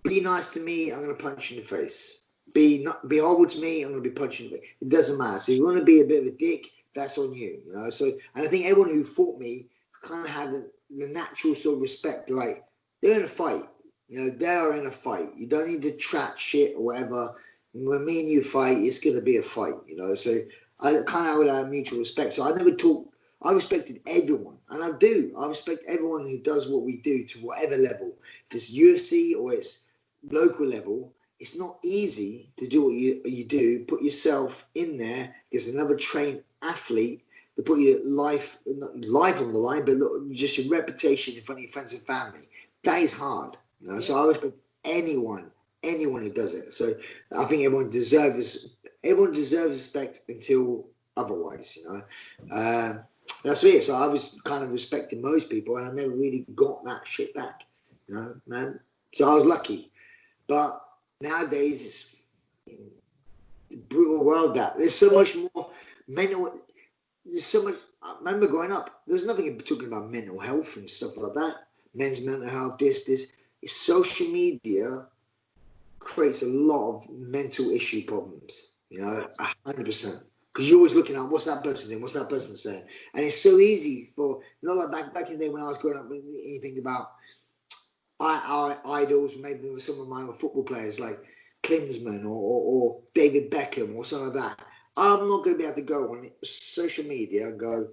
be nice to me, I'm gonna punch you in the face. Be horrible to me, I'm gonna be punching you in the face. It doesn't matter. So you want to be a bit of a dick, that's on you, you know. So, and I think everyone who fought me kind of had the natural sort of respect. Like, they're in a fight, you know. They are in a fight. You don't need to chat shit or whatever. When me and you fight, it's gonna be a fight, you know. So I kind of had a mutual respect. So I never talked. I respected everyone, and I do. I respect everyone who does what we do to whatever level. If it's UFC or it's local level, it's not easy to do what you do. Put yourself in there as another trained athlete, to put your life on the line, but look, just your reputation in front of your friends and family. That is hard, you know. Yeah. So I respect anyone who does it. So I think everyone deserves respect until otherwise, you know. That's it. So I was kind of respecting most people, and I never really got that shit back, you know, man. So I was lucky. But nowadays, it's a brutal world that there's so much more mental. There's so much. I remember growing up, there was nothing talking about mental health and stuff like that. Men's mental health, this. It's social media creates a lot of mental issue problems. You know, 100%. Because you're always looking at what's that person doing, what's that person saying, and it's so easy for, you know, like back in the day when I was growing up, you think about our idols, maybe some of my football players like Klinsmann or David Beckham or something like that. I'm not going to be able to go on social media and go,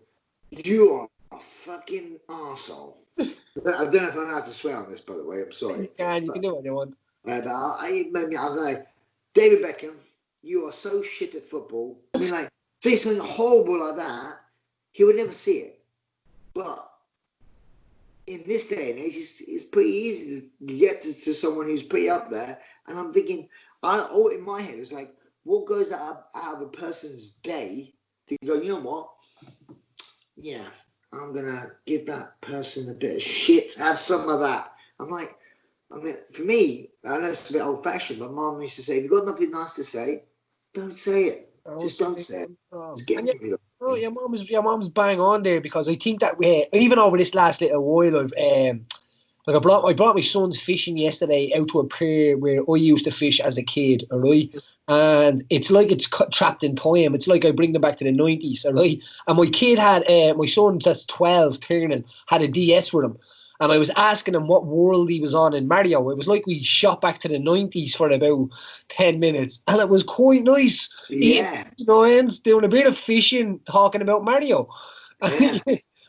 you are a fucking arsehole. I don't know if I'm allowed to swear on this, by the way. I'm sorry. You can do what you want. But I'm like, David Beckham, you are so shit at football. I mean, like, say something horrible like that, he would never see it. But in this day and age, it's pretty easy to get to someone who's pretty up there. And I'm thinking, in my head, it's like, what goes out of a person's day to go, you know what? Yeah, I'm going to give that person a bit of shit, have some of that. I'm like, I mean, for me, I know it's a bit old-fashioned, but Mum used to say, if you've got nothing nice to say, don't say it. Just don't say it. Just get rid of it. Oh, your mom's bang on there, because I think that even over this last little while, I brought my son's fishing yesterday out to a pier where I used to fish as a kid, all right? And it's like it's trapped in time. It's like I bring them back to the 90s, all right? And my kid had, my son that's 12 turning, had a DS with him. And I was asking him what world he was on in Mario. It was like we shot back to the 90s for about 10 minutes. And it was quite nice. Yeah. Doing a bit of fishing, talking about Mario. Yeah.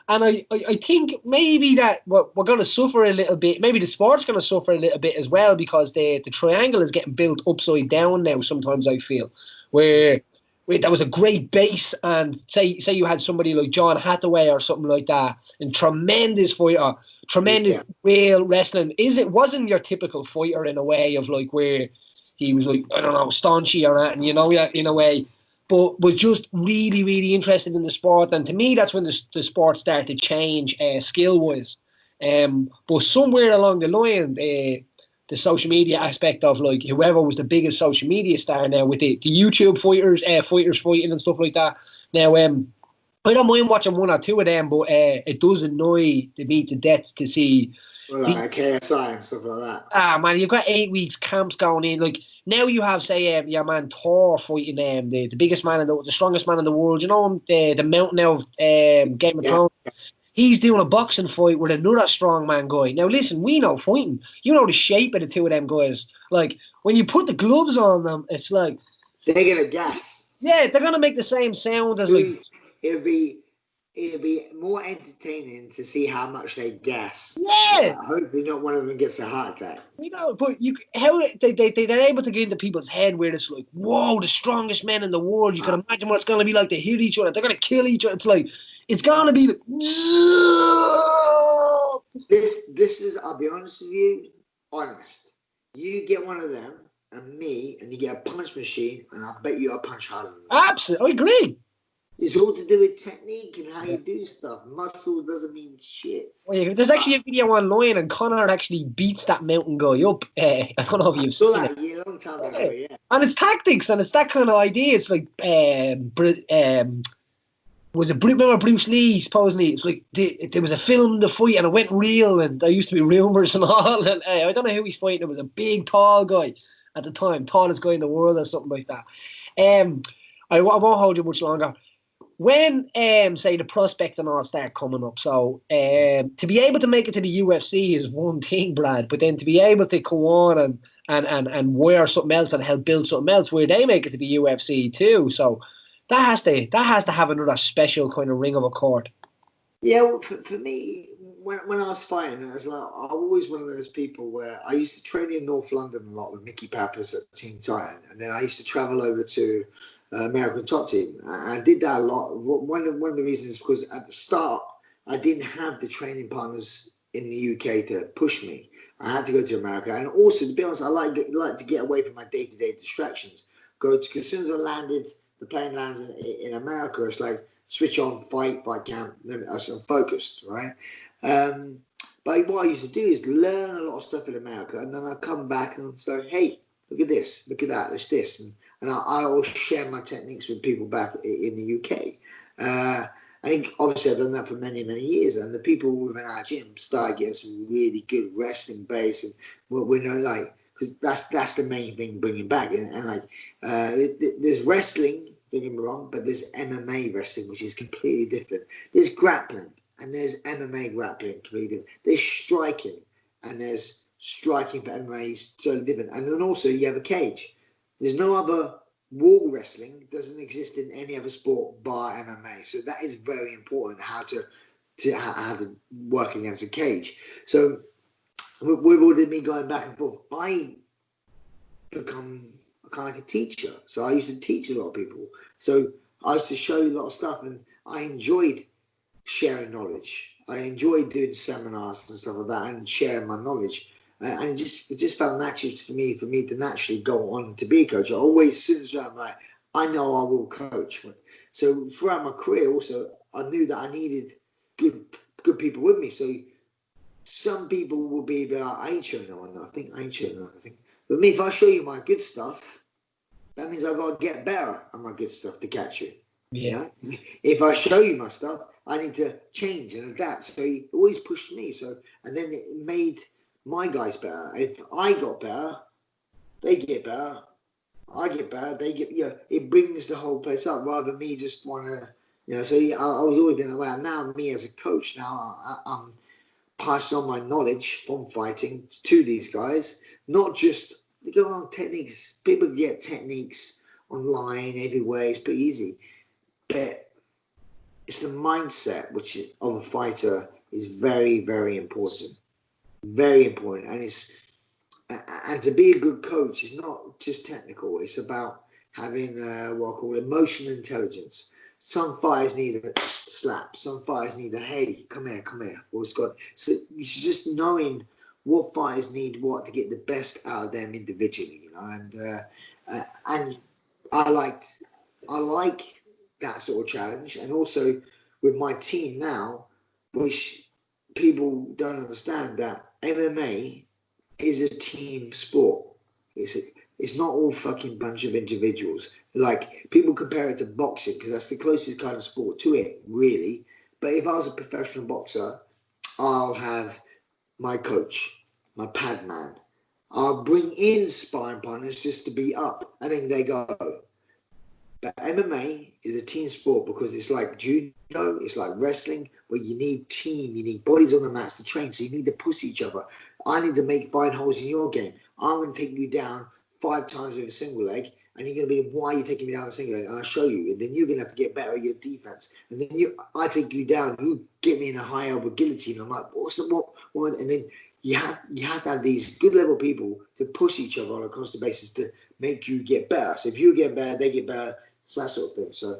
And I think maybe that we're going to suffer a little bit. Maybe the sport's going to suffer a little bit as well, because the triangle is getting built upside down now. Sometimes I feel where that was a great base, and say you had somebody like John Hathaway or something like that, and tremendous fighter, tremendous real wrestling. Wasn't your typical fighter in a way of like where he was like, I don't know, staunchy or that, and in a way. But was just really, really interested in the sport. And to me, that's when the sport started to change skill-wise. But somewhere along the line, the social media aspect of like whoever was the biggest social media star now with the YouTube fighters fighting and stuff like that. Now, I don't mind watching one or two of them, but it does annoy me to death to see. Well, like KSI and stuff like that. Man, you've got 8 weeks camps going in. Like now, you have say your man Thor fighting the biggest man the strongest man in the world. You know him, the mountain of Game of Thrones. He's doing a boxing fight with another strongman guy. Now, listen, we know fighting. You know the shape of the two of them guys. Like when you put the gloves on them, it's like they're gonna gas. Yeah, they're gonna make the same sound as like. It'll be more entertaining to see how much they gas. Yeah. Hopefully not one of them gets a heart attack. We know, but they're able to get into people's head where it's like, whoa, the strongest men in the world. You can imagine what it's going to be like to hit each other. They're going to kill each other. It's like, it's going to be like... This is, I'll be honest with you, honest. You get one of them and me, and you get a punch machine, and I bet you I'll punch harder than that. Absolutely, I agree. It's all to do with technique and how you do stuff. Muscle doesn't mean shit. Well, there's actually a video online, and Connor actually beats that mountain guy up. I don't know if you've seen it. Yeah, a long time ago, yeah. And it's tactics, and it's that kind of idea. It's like, remember Bruce Lee, supposedly? It's like there was a film, the fight, and it went real, and there used to be rumours and all. And I don't know who he's fighting. It was a big, tall guy at the time, tallest guy in the world or something like that. I won't hold you much longer. When, say, the prospect and all start coming up, so to be able to make it to the UFC is one thing, Brad, but then to be able to go on and wear something else and help build something else where they make it to the UFC too, so that has to have another special kind of ring of a chord. Yeah, well, for me, when I was fighting, I was like, I'm always one of those people where I used to train in North London a lot with Mickey Pappas at Team Titan, and then I used to travel over to American Top Team. I did that a lot. One of the reasons is because at the start I didn't have the training partners in the UK to push me. I had to go to America, and also to be honest, I like to get away from my day-to-day distractions. As soon as the plane lands in America, it's like switch on, fight camp. Then I'm focused, right? But what I used to do is learn a lot of stuff in America, and then I come back and say, hey, look at this, look at that, there's this. And I always share my techniques with people back in the UK. I think obviously I've done that for many, many years. And the people within our gym started getting some really good wrestling base. And we know, like, because that's the main thing bringing back. And like, there's wrestling, don't get me wrong, but there's MMA wrestling, which is completely different. There's grappling, and there's MMA grappling, completely different. There's striking, and there's striking for MMA is totally different. And then also you have a cage. There's no other wall wrestling. It doesn't exist in any other sport bar MMA. So that is very important, how to how to work against a cage. So with all of me going back and forth, I become kind of like a teacher. So I used to teach a lot of people. So I used to show you a lot of stuff, and I enjoyed sharing knowledge. I enjoyed doing seminars and stuff like that and sharing my knowledge. And it just felt natural for me to naturally go on to be a coach. I always, as soon as I'm like, I know I will coach. So throughout my career also, I knew that I needed good people with me. So some people will be like, I ain't showing no one nothing. I ain't showing no one nothing. But me, if I show you my good stuff, that means I got to get better at my good stuff to catch you. Yeah. You know? If I show you my stuff, I need to change and adapt. So he always pushed me. So, and then it made my guys better. If I got better, they get better. I get better, they get, it brings the whole place up rather than me just want to, so I was always been aware. Now, me as a coach, I'm passing on my knowledge from fighting to these guys, not just, they go on techniques. People get techniques online, everywhere, it's pretty easy. But it's the mindset of a fighter is very, very important. Very important. And to be a good coach is not just technical. It's about having what I call emotional intelligence. Some fighters need a slap. Some fighters need a hey, come here. What's got? So it's just knowing what fighters need what to get the best out of them individually. And I like that sort of challenge. And also with my team now, which people don't understand that MMA is a team sport. It's not all fucking bunch of individuals. Like, people compare it to boxing because that's the closest kind of sport to it, really. But if I was a professional boxer, I'll have my coach, my pad man. I'll bring in sparring partners just to be up, and then they go. But MMA is a team sport because it's like judo, it's like wrestling, where you need team, you need bodies on the mats to train, so you need to push each other. I need to make 5 holes in your game. I'm going to take you down 5 times with a single leg, and you're going to be, why are you taking me down with a single leg? And I'll show you, and then you're going to have to get better at your defense. And then I take you down, you get me in a high elbow guillotine. I'm like, what? And then you have to have these good level people to push each other on a constant basis to make you get better. So if you get better, they get better. It's that sort of thing. So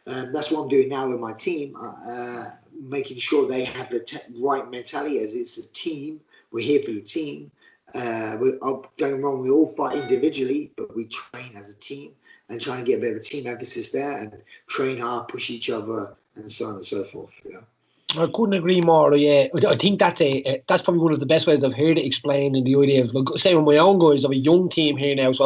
that's what I'm doing now with my team, making sure they have the right mentality as it's a team. We're here for the team. Don't get me wrong, we all fight individually, but we train as a team and trying to get a bit of a team emphasis there and train hard, push each other, and so on and so forth. I couldn't agree more. Yeah, I think that's probably one of the best ways I've heard it explained. In the idea of, like, say, with my own guys, I have a young team here now, so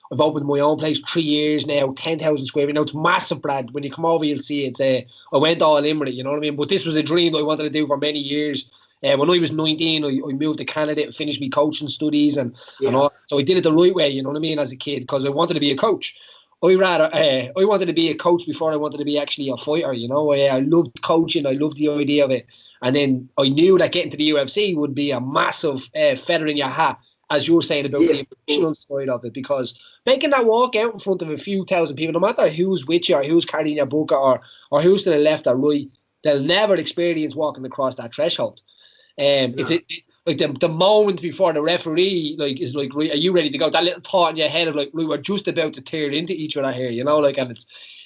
I've opened my own place 3 years now, 10,000 square feet. Now it's massive, Brad. When you come over, you'll see it's. I went all in with it, you know what I mean. But this was a dream that I wanted to do for many years. When I was 19, I moved to Canada and finished my coaching studies and all. So I did it the right way, you know what I mean, as a kid, because I wanted to be a coach. I wanted to be a coach before I wanted to be actually a fighter, you know. I loved coaching. I loved the idea of it. And then I knew that getting to the UFC would be a massive feather in your hat, as you were saying about the emotional side of it, because making that walk out in front of a few thousand people, no matter who's with you or who's carrying your bucket or who's to the left or right, they'll never experience walking across that threshold. It's like the moment before the referee is like, are you ready to go? That little thought in your head of like, we were just about to tear into each other here, you know, like, and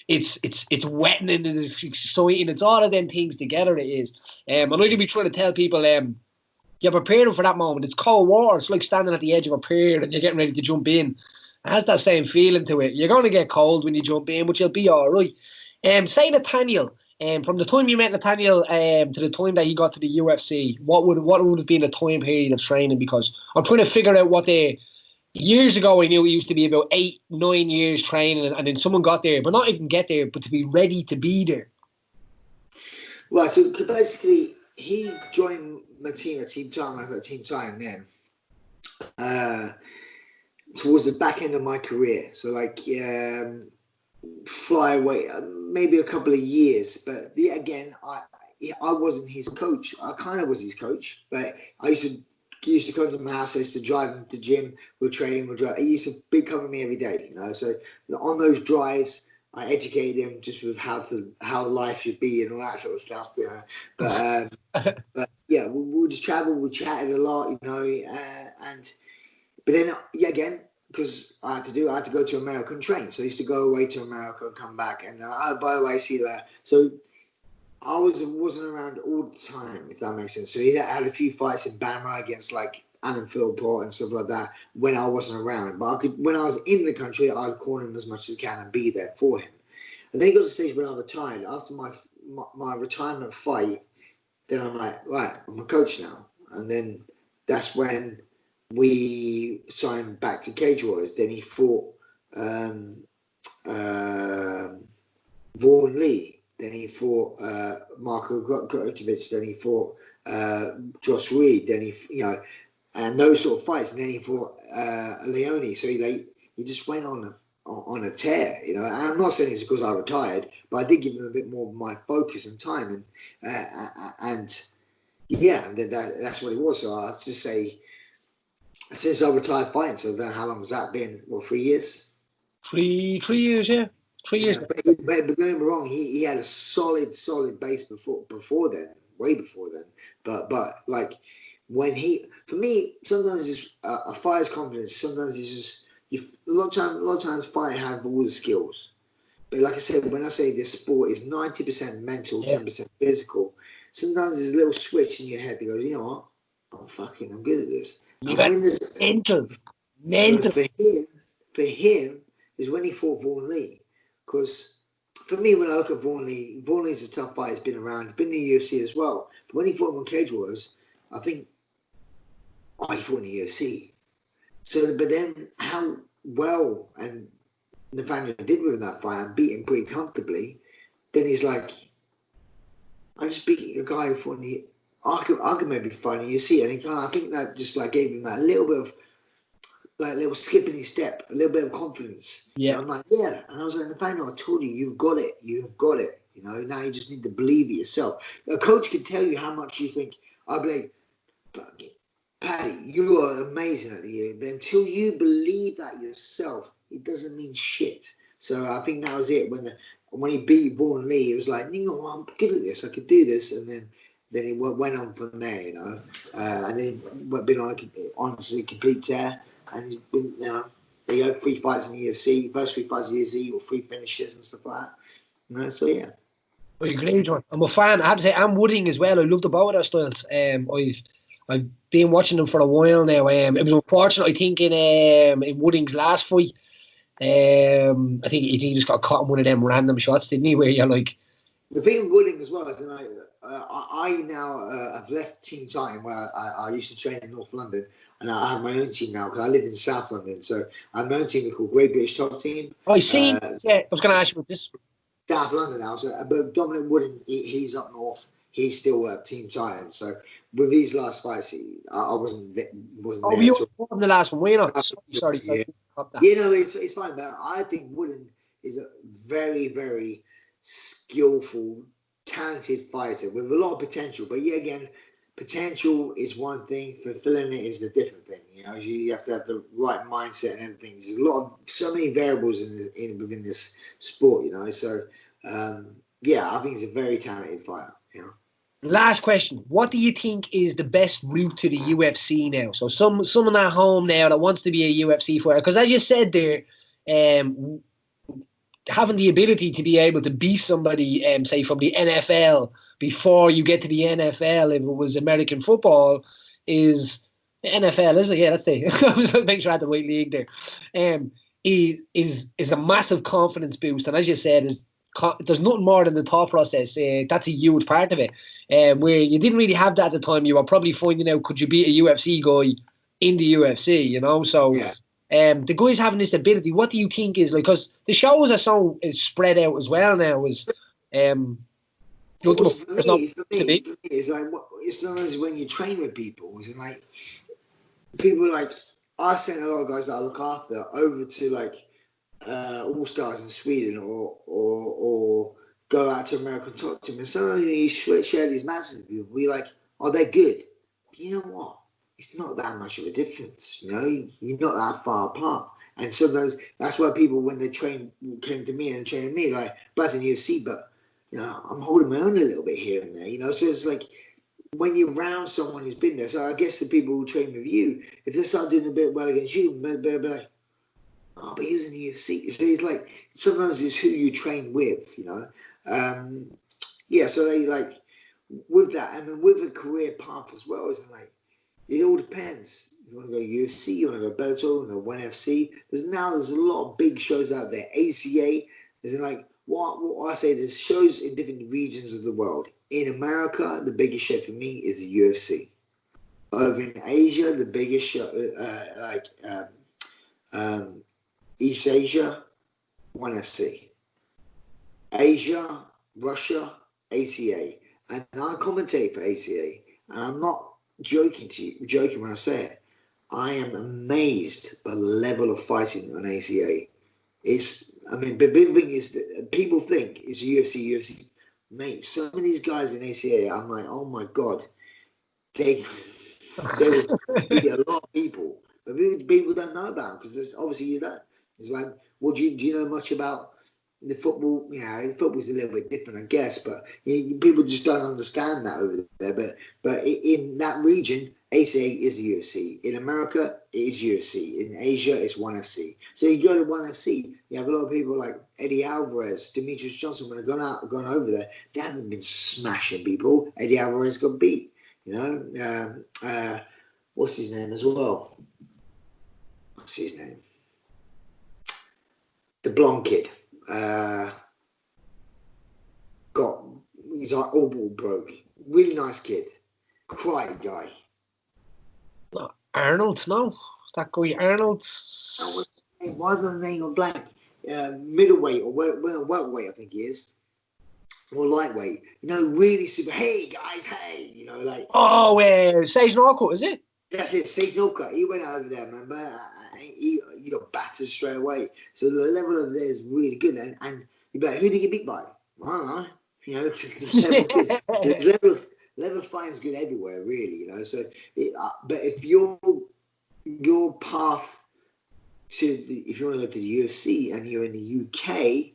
it's wetting and it's exciting. It's all of them things together. It is. I'm going to be trying to tell people, you're preparing for that moment. It's cold water. It's like standing at the edge of a pier and you're getting ready to jump in. It has that same feeling to it. You're going to get cold when you jump in, but you'll be all right. Say Nathaniel. From the time you met Nathaniel to the time that he got to the UFC, what would have been the time period of training? Because I'm trying to figure out years ago I knew it used to be about 8-9 years training, and then someone got there, but not even get there, but to be ready to be there. Well, so basically he joined my team at Team Time. I was at Team Time then. Towards the back end of my career, so like fly away, maybe a couple of years. But again, I wasn't his coach. I kind of was his coach, but he used to come to my house. I used to drive him to the gym. We'll train. He used to be covering me every day, you know. So on those drives, I educated him just with how life should be and all that sort of stuff, you know. But yeah, we just traveled, we chatted a lot, you know, but then again, because I had to go to America and train. So I used to go away to America and come back, and by the way, see that. So I wasn't around all the time, if that makes sense. So he had a few fights in Bama against like Alan Philpott and stuff like that when I wasn't around. But when I was in the country, I'd call him as much as I can and be there for him. And then he got to the stage when I retired. After my retirement fight, then I'm like, right, I'm a coach now. And then that's when we signed back to Cage Warriors. Then he fought Vaughan Lee. Then he fought Marco Grotovich. Then he fought Josh Reed. Then and those sort of fights. And then he fought Leone. So he just went on a tear, you know. And I'm not saying it's because I retired, but I did give him a bit more of my focus and time, and yeah, and that's what it was. So I'd just say, since I retired fighting, so then how long has that been? Well, 3 years. 3 years, yeah. 3 years. Yeah, but don't get me wrong, he had a solid base before then, way before then. But like for me, sometimes it's a fighter's confidence. Sometimes it's just a lot of times fighter have all the skills. But like I said, when I say this sport is 90% mental, 10% physical, sometimes there's a little switch in your head that goes, you know what, I'm good at this. You got mental. For him is when he fought Vaughan Lee. Because for me, when I look at Vaughan Lee's a tough fighter. He's been around. He's been in the UFC as well. But when he fought him on Cage Wars, I think, he fought in the UFC. So, but then how well and Nathaniel did with that fight and beat him pretty comfortably, then he's like, I just beat a guy who fought in the I could maybe fight in the UFC. And I think that just like gave him that little bit of like a little skip in his step, a little bit of confidence. Yeah. And I'm like, yeah. And I was like, Nathaniel, I told you, you've got it. You've got it. You know, now you just need to believe it yourself. A coach can tell you how much you think. I'll be like, Paddy, you are amazing at the year. But until you believe that yourself, it doesn't mean shit. So I think that was it. When he beat Vaughan Lee, it was like, you know, I'm good at this. I could do this. And then he went on from there, you know. And then been on honestly complete tear. And he's been, you know, they go 3 fights in the UFC, first 3 fights in the UFC, or 3 finishes and stuff like that. You know, so yeah. Oh, you're great, one. I'm a fan. I have to say, I'm Wooding as well. I love the both of their styles. I've been watching them for a while now. It was unfortunate, I think, in Wooding's last fight. I think he just got caught in one of them random shots, didn't he? Where you're like, the thing with Wooding as well is that I now have left Team Titan where I used to train in North London, and I have my own team now because I live in South London. So I have my own team called Great British Top Team. I see. I was going to ask you about this. South London now. So, but Dominic Wooden, he's up north. He's still at Team Titan. So with these last fights, I wasn't there. You were the last one, were you not? Sorry. Yeah. You know, it's fine. But I think Wooden is a very, very skillful, talented fighter with a lot of potential. But yeah, again, potential is one thing. Fulfilling it is the different thing. You know, you have to have the right mindset and everything. There's so many variables within this sport. You know, so yeah, I think he's a very talented fighter. You know. Last question. What do you think is the best route to the UFC now? So someone at home now that wants to be a UFC fighter, because as you said there, having the ability to be able to beat somebody, say from the NFL before you get to the NFL, if it was American football, is the NFL, isn't it? Yeah, that's the. I was making sure I had the right league there. Is a massive confidence boost, and as you said, there's nothing more than the thought process. That's a huge part of it. Where you didn't really have that at the time, you were probably finding out, could you beat a UFC guy in the UFC? You know, so. Yeah. The guys having this ability, what do you think is like? Because the shows are so spread out as well now. It's sometimes when you train with people, it's like people like I send a lot of guys that I look after over to like All Stars in Sweden or go out to America and talk to them. And sometimes you share these matches with people, we're like, oh, they're good. But you know what? It's not that much of a difference, you know. You're not that far apart, And sometimes that's why people, when they came to me and training me, like, but in UFC, but I'm holding my own a little bit here and there, So it's like when you're around someone who's been there. So I guess the people who train with you, if they start doing a bit well against you, they'll be like, oh, but he was in the UFC. So it's like sometimes it's who you train with, So they like with that, and then with a career path as well, isn't like it all depends. You want to go UFC, you want to go Bellator, you want to go ONE FC. There's a lot of big shows out there. ACA, there's like what I say. There's shows in different regions of the world. In America, the biggest show for me is the UFC. Over in Asia, the biggest show, East Asia, ONE FC. Asia, Russia, ACA. And I commentate for ACA. And I'm not joking when I say it. I am amazed by the level of fighting on ACA. The big thing is that people think it's UFC. Mate, some of these guys in ACA, I'm like, oh my God. They will beat a lot of people. But people don't know about them because there's obviously you don't. It's like, well, do you know much about the football? Football's a little bit different, I guess, but people just don't understand that over there. But in that region, ACA is the UFC. In America, it is UFC. In Asia, it's ONE FC. So you go to ONE FC, you have a lot of people like Eddie Alvarez, Demetrius Johnson, when they've gone over there, they haven't been smashing people. Eddie Alvarez got beat. What's his name as well? What's his name? The blonde kid. He's like all ball broke. Really nice kid. Quiet guy. Arnold, no? That guy Arnold. Why is my name on blank? Middleweight or welterweight, I think he is. Or lightweight. Really super. Hey guys, hey. Sage Northcutt, is it? That's it, Steve Northcutt. He went over there, remember? He got battered straight away. So the level of there is really good. And you're like, who did he get beat by? I don't know. The level of fighting is good everywhere, really. So, but if your path if you want to go to the UFC and you're in the UK,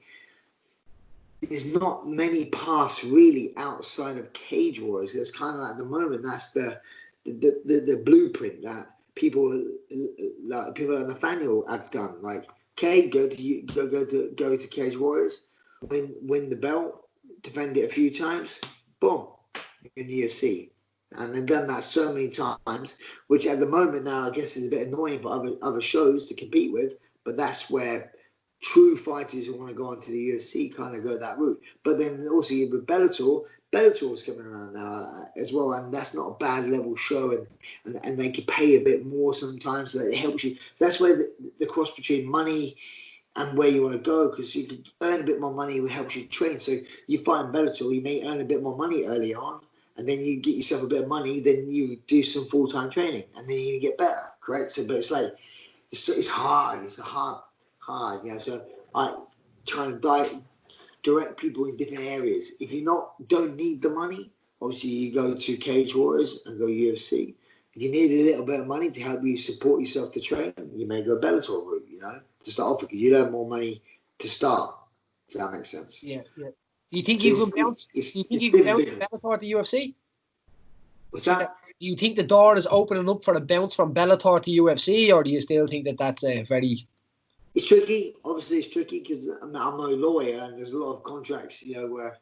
there's not many paths really outside of Cage Wars. It's kind of like at the moment that's the blueprint that people like Nathaniel have done. Like, okay, go to Cage Warriors, win the belt, defend it a few times, boom, in the UFC. And they've done that so many times, which at the moment now I guess is a bit annoying for other shows to compete with. But that's where true fighters who want to go into the UFC kind of go that route. But then also with Bellator's coming around now as well, and that's not a bad level show, and they can pay a bit more sometimes, so it helps you. That's where the cross between money and where you want to go, because you can earn a bit more money, it helps you train. So you find Bellator, you may earn a bit more money early on, and then you get yourself a bit of money, then you do some full-time training, and then you get better, correct? So, but it's like, it's hard, it's hard, so I try and direct people in different areas. If you don't need the money, obviously you go to Cage Warriors and go UFC. If you need a little bit of money to help you support yourself to train, you may go Bellator route, to start off with, because you'd earn more money to start, if that makes sense. Yeah. Do you think you can bounce? Do you think you can bounce from Bellator to UFC? What's that? Do you think the door is opening up for a bounce from Bellator to UFC, or do you still think that's a very... It's tricky. Obviously, it's tricky because I'm no lawyer, and there's a lot of contracts, where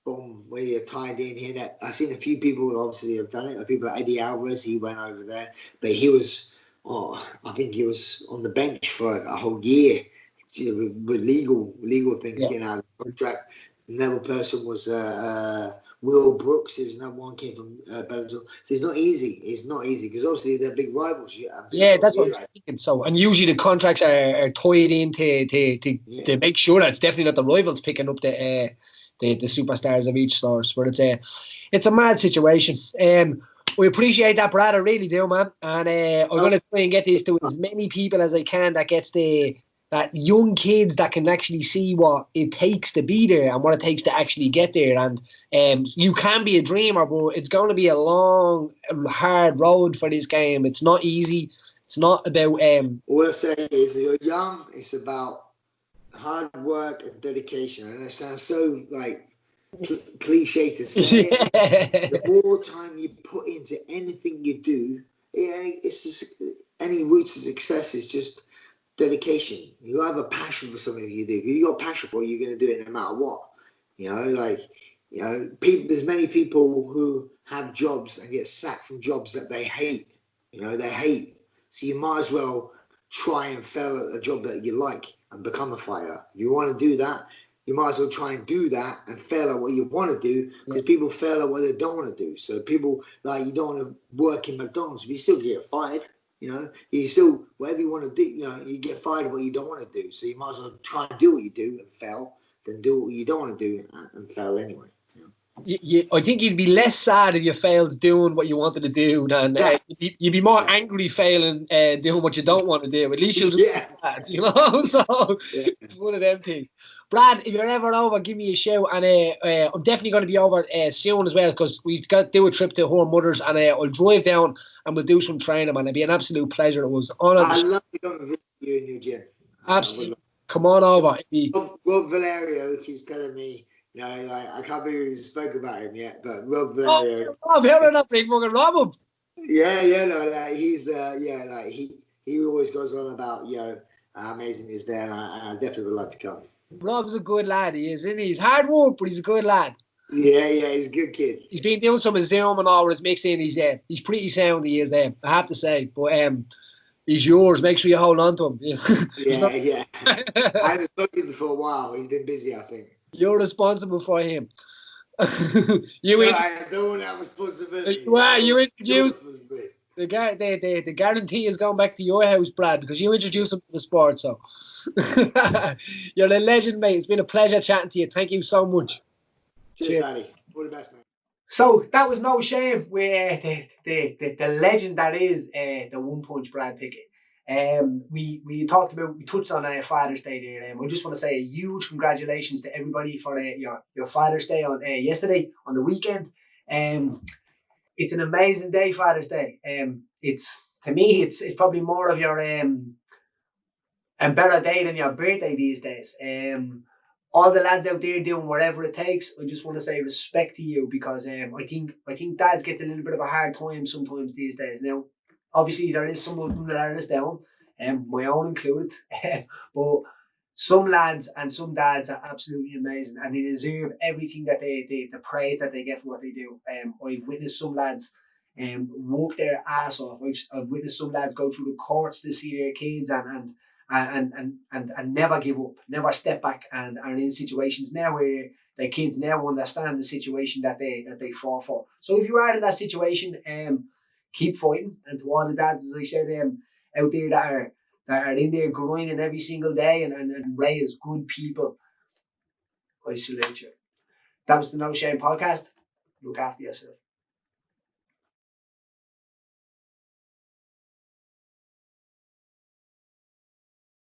you're tied in here. That I've seen a few people who obviously have done it. People like Eddie Alvarez, he went over there, but he was, I think he was on the bench for a whole year with legal things getting out of the contract. Another person was Will Brooks. There's another one came from Bellator. So it's not easy. It's not easy because obviously they're big rivals. Yeah, that's what I was thinking. So, and usually the contracts are tied in to make sure that it's definitely not the rivals picking up the superstars of each source. But it's a mad situation. We appreciate that, Brad. I really do, man. And I'm going to try and get this to as many people as I can that gets that young kids that can actually see what it takes to be there and what it takes to actually get there. And you can be a dreamer, but it's going to be a long, hard road for this game. It's not easy. It's not about All I say is, you're young. It's about hard work and dedication. And it sounds so like cliche to say it. The more time you put into anything you do, it's just, any route to success is just dedication. You have a passion for something you do. If you got passion for it, you're going to do it no matter what. People. There's many people who have jobs and get sacked from jobs that they hate. They hate. So you might as well try and fail at a job that you like and become a fighter. If you want to do that, you might as well try and do that and fail at what you want to do, because people fail at what they don't want to do. So people, like, you don't want to work in McDonald's, but you still get fired. You still, whatever you want to do, you get fired at what you don't want to do. So you might as well try and do what you do and fail than do what you don't want to do and fail anyway. I think you'd be less sad if you failed doing what you wanted to do than you'd be more angry failing doing what you don't want to do. At least you'll just sad, So it's one of them things. Brad, if you're ever over, give me a shout, and I'm definitely going to be over soon as well, because we've got to do a trip to her mother's, and I'll drive down and we'll do some training, man. It'd be an absolute pleasure. It was honored. I'd love to come and visit you in your gym. Absolutely. Come on over. Rob Valerio keeps telling me, I can't believe we spoke about him yet, but Rob Valerio. Rob, hearing that big fucking Rob. He always goes on about, how amazing he is there, and I definitely would like to come. Rob's a good lad, he is, isn't he? He's hard work, but he's a good lad. Yeah, he's a good kid. He's been doing some of his Zoom and all with his mixing. He's pretty sound, he is there, I have to say. But he's yours. Make sure you hold on to him. Yeah. I haven't spoken to him for a while. He's been busy, I think. You're responsible for him. I don't want that responsibility. Well, you introduced the guarantee is going back to your house, Brad, because you introduced him to the sport. So you're a legend, mate. It's been a pleasure chatting to you. Thank you so much. Cheers, Paddy. All the best, man. So that was no shame with the legend that is the One Punch Brad Pickett. We touched on Father's Day there. I just want to say a huge congratulations to everybody for your Father's Day on yesterday on the weekend. It's an amazing day, Father's Day. It's probably more of your a better day than your birthday these days. All the lads out there doing whatever it takes, I just want to say respect to you, because I think dads gets a little bit of a hard time sometimes these days. Now, obviously there is some of them that are this down, my own included, but some lads and some dads are absolutely amazing, and they deserve everything that the praise that they get for what they do. I've witnessed some lads work their ass off. I've witnessed some lads go through the courts to see their kids and never give up, never step back, and are in situations now where their kids now understand the situation that they fought for. So if you are in that situation, keep fighting. And to all the dads, as I said, out there that are in there grinding every single day and raise good people, I salute you. That was the No Shame Podcast. Look after yourself.